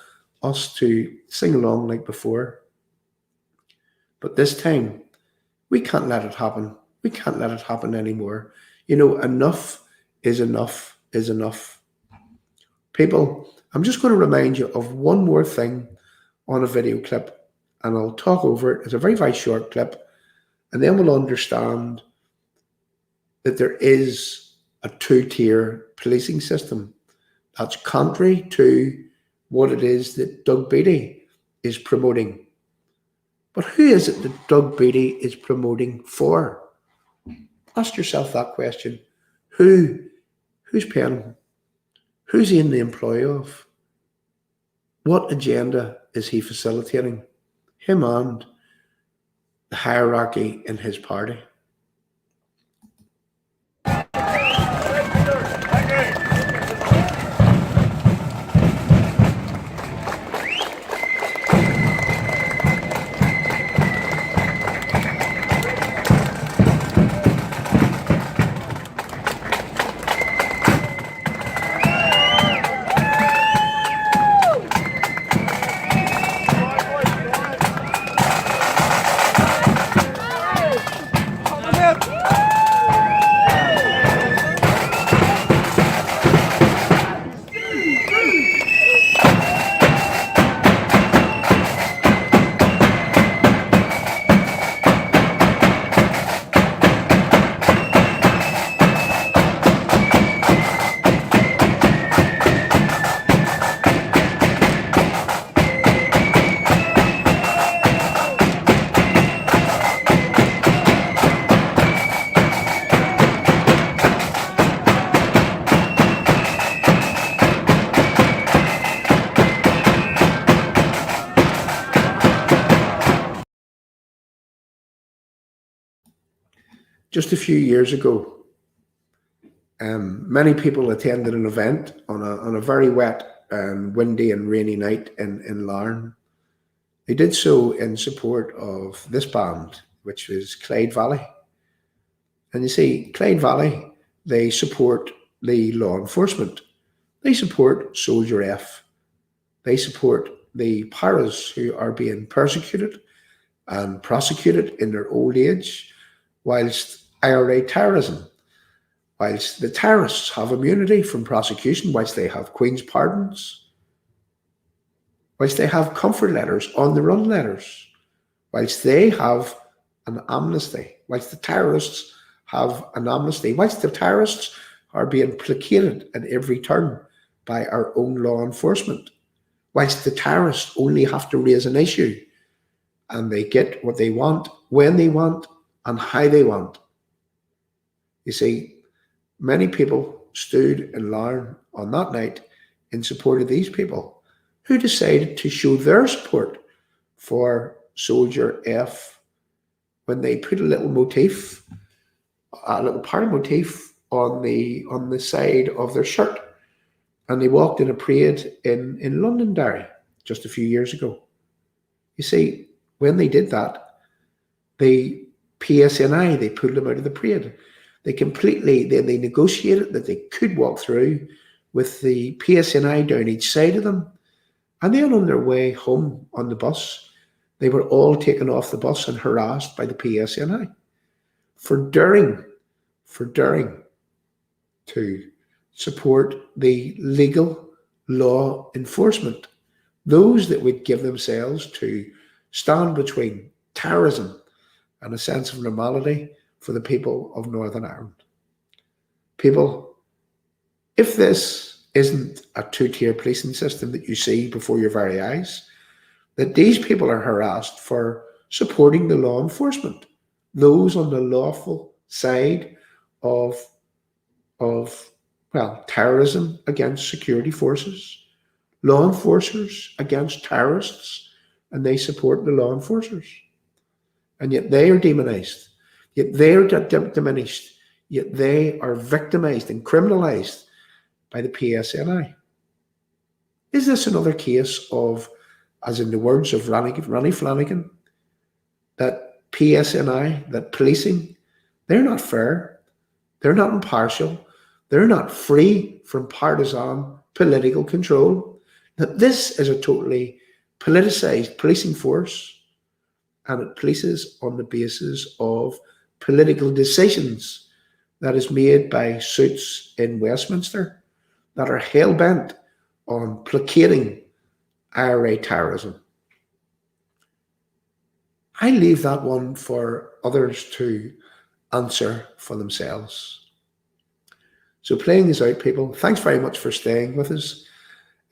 us to sing along like before. But this time, we can't let it happen. We can't let it happen anymore. Enough is enough is enough. People, I'm just going to remind you of one more thing on a video clip, and I'll talk over it. It's a very, very short clip, and then we'll understand that there is a two-tier policing system that's contrary to what it is that Doug Beattie is promoting. But who is it that Doug Beattie is promoting for? Ask yourself that question. Who's paying him? Who's he in the employ of? What agenda is he facilitating? Him and the hierarchy in his party. Just a few years ago, many people attended an event on a very wet and windy and rainy night in Larne. They did so in support of this band, which was Clyde Valley. And you see, Clyde Valley, they support the law enforcement. They support Soldier F. They support the paras who are being persecuted and prosecuted in their old age, whilst IRA terrorism, whilst the terrorists have immunity from prosecution, whilst they have Queen's pardons, whilst they have comfort letters, on the run letters, whilst they have an amnesty, whilst the terrorists have an amnesty, whilst the terrorists are being placated at every turn by our own law enforcement, whilst the terrorists only have to raise an issue and they get what they want, when they want, and how they want. You see, many people stood in Larne on that night in support of these people who decided to show their support for Soldier F when they put a little motif, a little part of motif on the side of their shirt, and they walked in a parade in Londonderry just a few years ago. You see, when they did that, the PSNI, they pulled them out of the parade. They negotiated that they could walk through with the PSNI down each side of them. And then on their way home on the bus, they were all taken off the bus and harassed by the PSNI for daring to support the legal law enforcement, those that would give themselves to stand between terrorism and a sense of normality for the people of Northern Ireland. People, if this isn't a two-tier policing system that you see before your very eyes, that these people are harassed for supporting the law enforcement, those on the lawful side of terrorism against security forces, law enforcers against terrorists, and they support the law enforcers. And yet they are demonized, yet they are diminished, yet they are victimized and criminalized by the PSNI. Is this another case of, as in the words of Ronnie Flanagan, that PSNI, that policing, they're not fair, they're not impartial, they're not free from partisan political control, that this is a totally politicized policing force, and it polices on the basis of political decisions that is made by suits in Westminster that are hell-bent on placating IRA terrorism. I leave that one for others to answer for themselves. So playing this out, people, thanks very much for staying with us.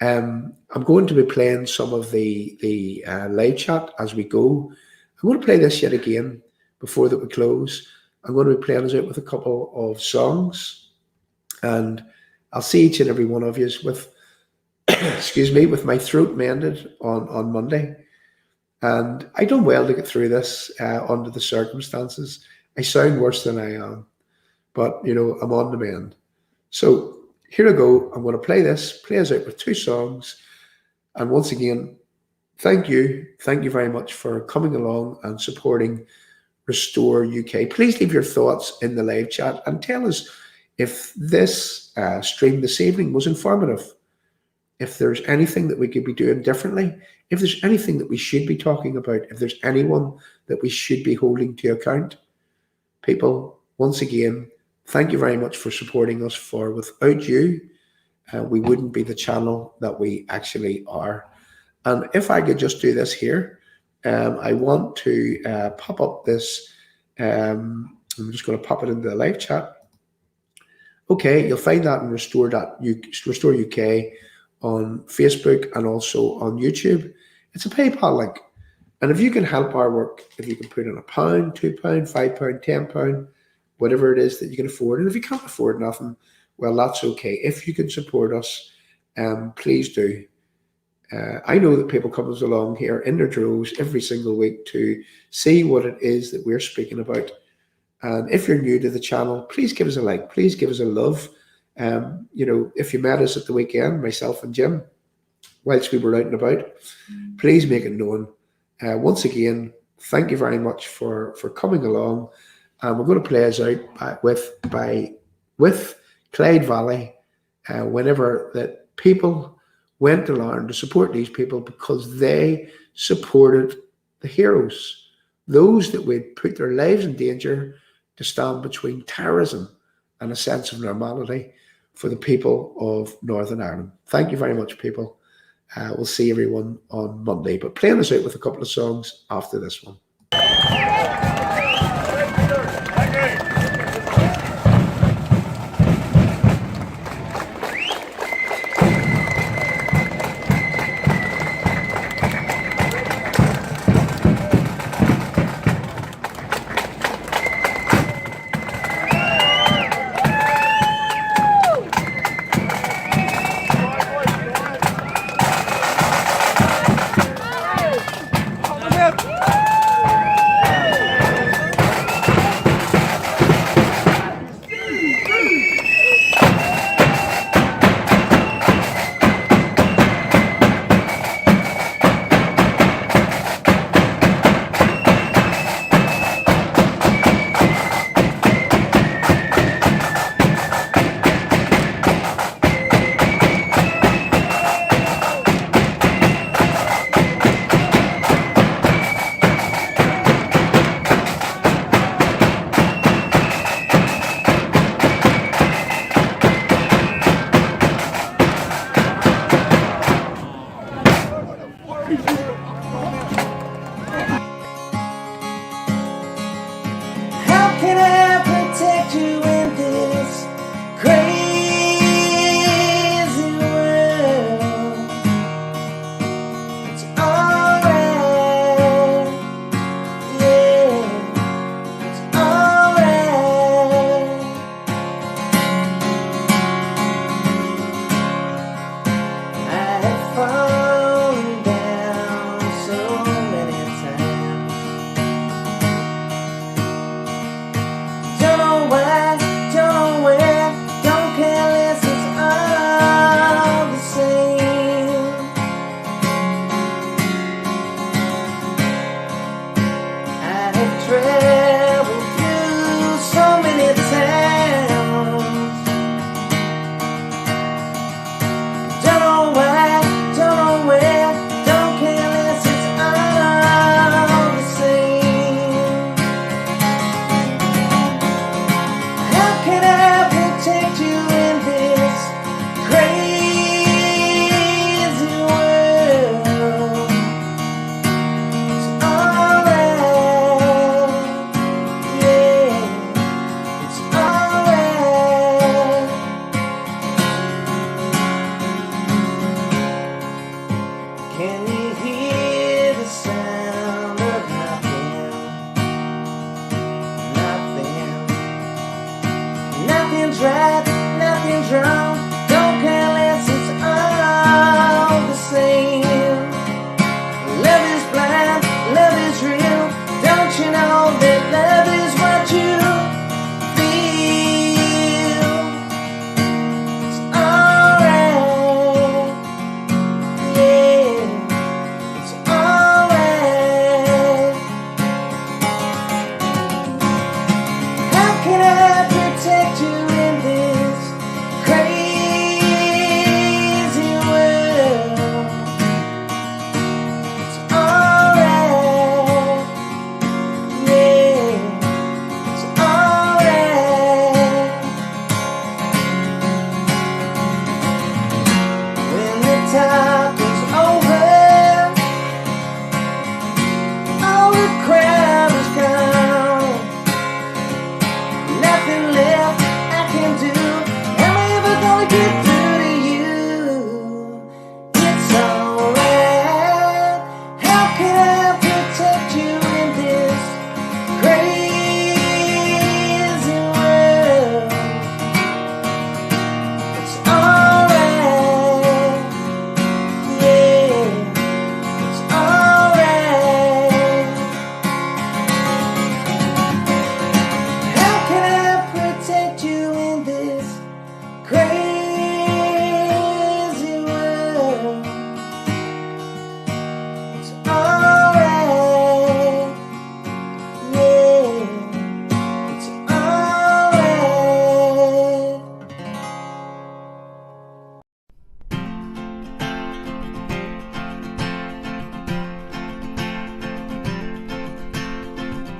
I'm going to be playing some of the live chat as we go. I'm going to play this yet again before that we close. I'm going to be playing us out with a couple of songs, and I'll see each and every one of you with, excuse me, with my throat mended on Monday. And I done well to get through this under the circumstances. I sound worse than I am, but you know, I'm on the mend. So here I go. I'm going to play us out with two songs. And once again, thank you very much for coming along and supporting Restore UK. Please leave your thoughts in the live chat and tell us if this stream this evening was informative, if there's anything that we could be doing differently, if there's anything that we should be talking about, if there's anyone that we should be holding to account. People, once again, thank you very much for supporting us, for without you, we wouldn't be the channel that we actually are. And if I could just do this here, I want to pop up this, I'm just going to pop it into the live chat. Okay, you'll find that in Restore UK on Facebook and also on YouTube. It's a PayPal link. And if you can help our work, if you can put in £1, £2, £5, £10, whatever it is that you can afford. And if you can't afford nothing, well, that's okay. If you can support us, please do. I know that people come along here in their droves every single week to see what it is that we're speaking about. And if you're new to the channel, please give us a like. Please give us a love. You know, if you met us at the weekend, myself and Jim, whilst we were out and about, please make it known. Once again, thank you very much for coming along. And we're going to play us out with Clyde Valley, whenever that people went to Larne to support these people because they supported the heroes, those that would put their lives in danger to stand between terrorism and a sense of normality for the people of Northern Ireland. Thank you very much, people. We'll see everyone on Monday, but playing us out with a couple of songs after this one.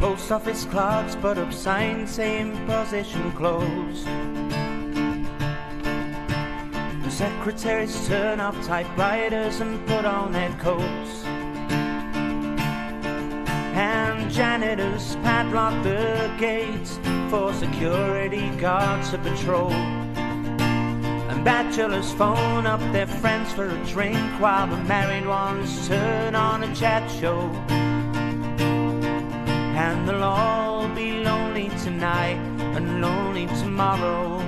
Post office clerks put up signs saying position closed. The secretaries turn off typewriters and put on their coats. And janitors padlock the gates for security guards to patrol. And bachelors phone up their friends for a drink while the married ones turn on a chat show. And they'll all be lonely tonight and lonely tomorrow.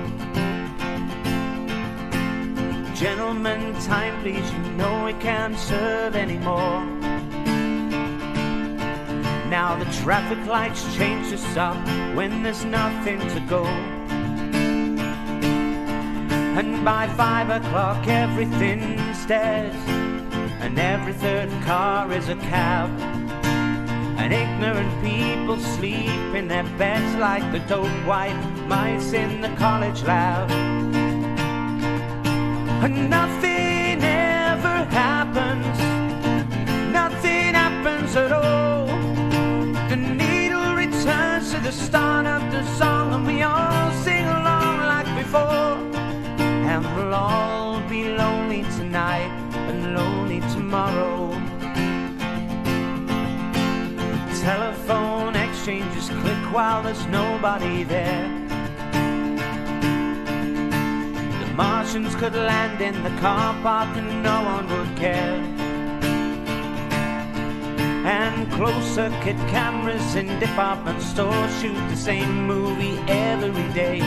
Gentlemen, time please, you know we can't serve anymore. Now the traffic lights change to stop when there's nothing to go. And by 5 o'clock everything's dead, and every third car is a cab. And ignorant people sleep in their beds like the dope white mice in the college lab. And nothing ever happens, nothing happens at all. The needle returns to the start of the song, and we all sing along like before. And we'll all be lonely tonight and lonely tomorrow. Telephone exchanges click while there's nobody there. The Martians could land in the car park and no one would care. And closed-circuit cameras in department stores shoot the same movie every day.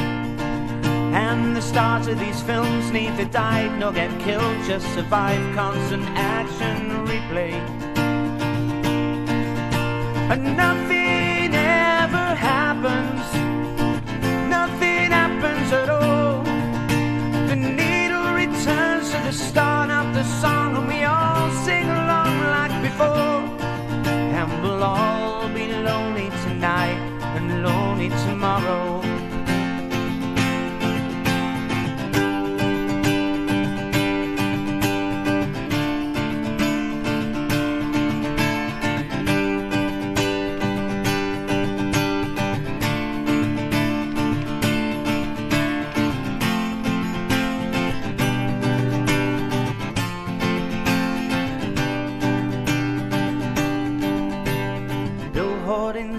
And the stars of these films neither die nor get killed, just survive constant action replay. And nothing ever happens, nothing happens at all. The needle returns to the start of the song, and we all sing along like before. And we'll all be lonely tonight and lonely tomorrow.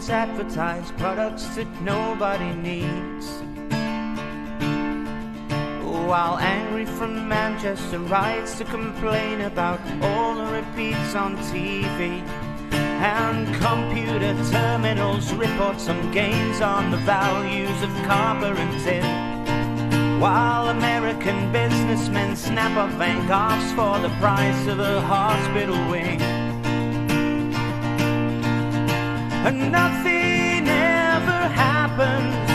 Advertise products that nobody needs, while angry from Manchester writes to complain about all the repeats on TV. And computer terminals report some gains on the values of copper and tin, while American businessmen snap up Van Goghs for the price of a hospital wing. And nothing ever happens,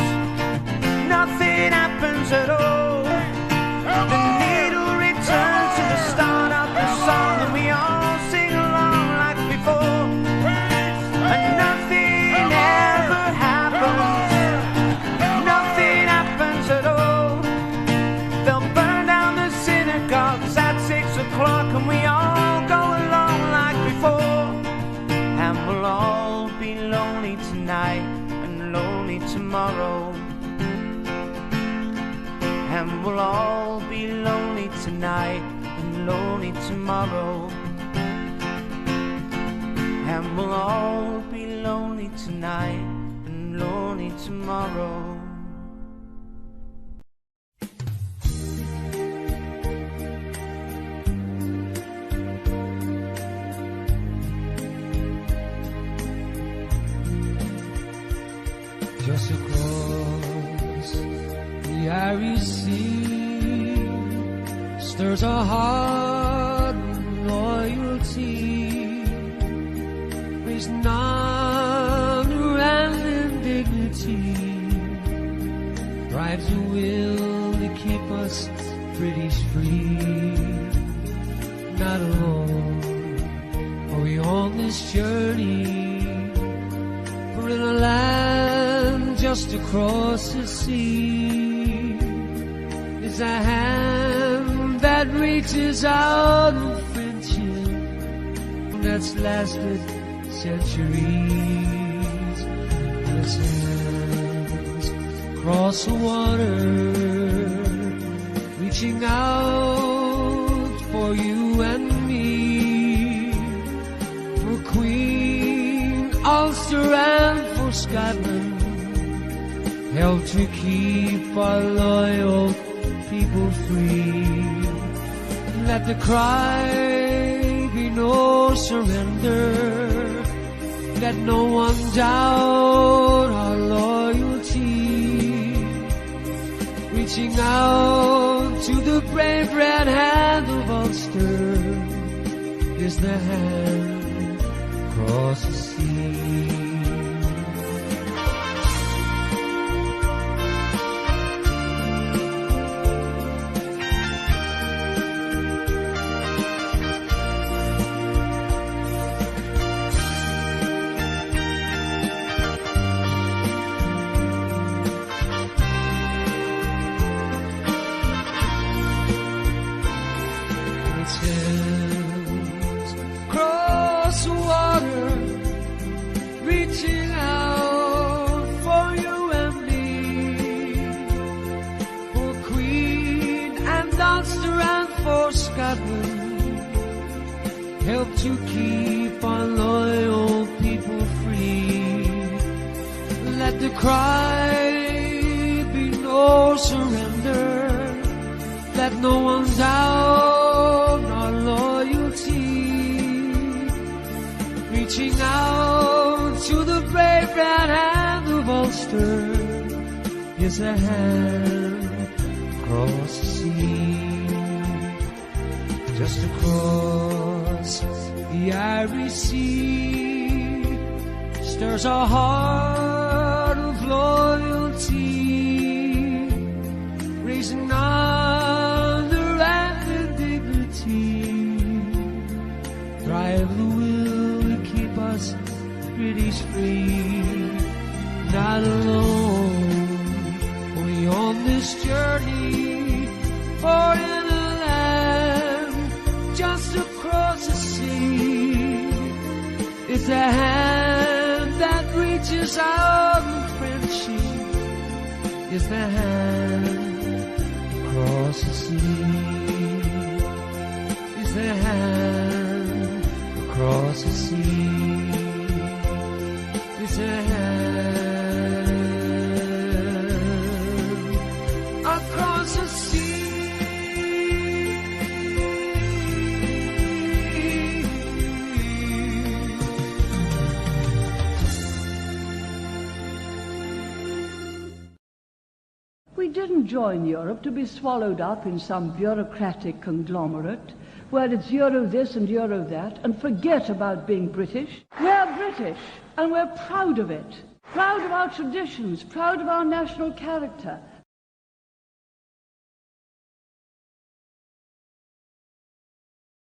nothing happens at all. The needle returns to the start of the song, and we all sing along like before. And nothing ever happens, nothing happens at all. They'll burn down the synagogues at 6 o'clock, and we all go along like before. And we'll all be lonely tonight and lonely tomorrow. And we'll all be lonely tonight and lonely tomorrow. And we'll all be lonely tonight and lonely tomorrow. Just across the Irish Sea stirs a heart of loyalty, raising honor and dignity, drives a will to keep us British free. Not alone are we on this journey, we're in a land just across the sea. There's a hand that reaches out of friendship that's lasted centuries. his hands across the water, reaching out for you and me, for Queen Ulster and for Scotland, help to keep our loyal people free. Let the cry be no surrender, let no one doubt our loyalty. Reaching out to the brave red hand of Ulster is the hand across the sea. Help to keep our loyal people free. Let the cry be no surrender, let no one doubt our loyalty. Reaching out to the brave red hand of Ulster is a hand across the sea. Just across the Irish Sea stirs a heart of loyalty, raising honor and dignity. Drive the will to keep us British free, not alone, only on this journey, or in just across the sea. It's a hand that reaches out in friendship. It's the hand across the sea. It's the hand across the sea. It's a hand across the sea. We didn't join Europe to be swallowed up in some bureaucratic conglomerate where it's Euro this and Euro that and forget about being British. We're British and we're proud of it. Proud of our traditions, proud of our national character.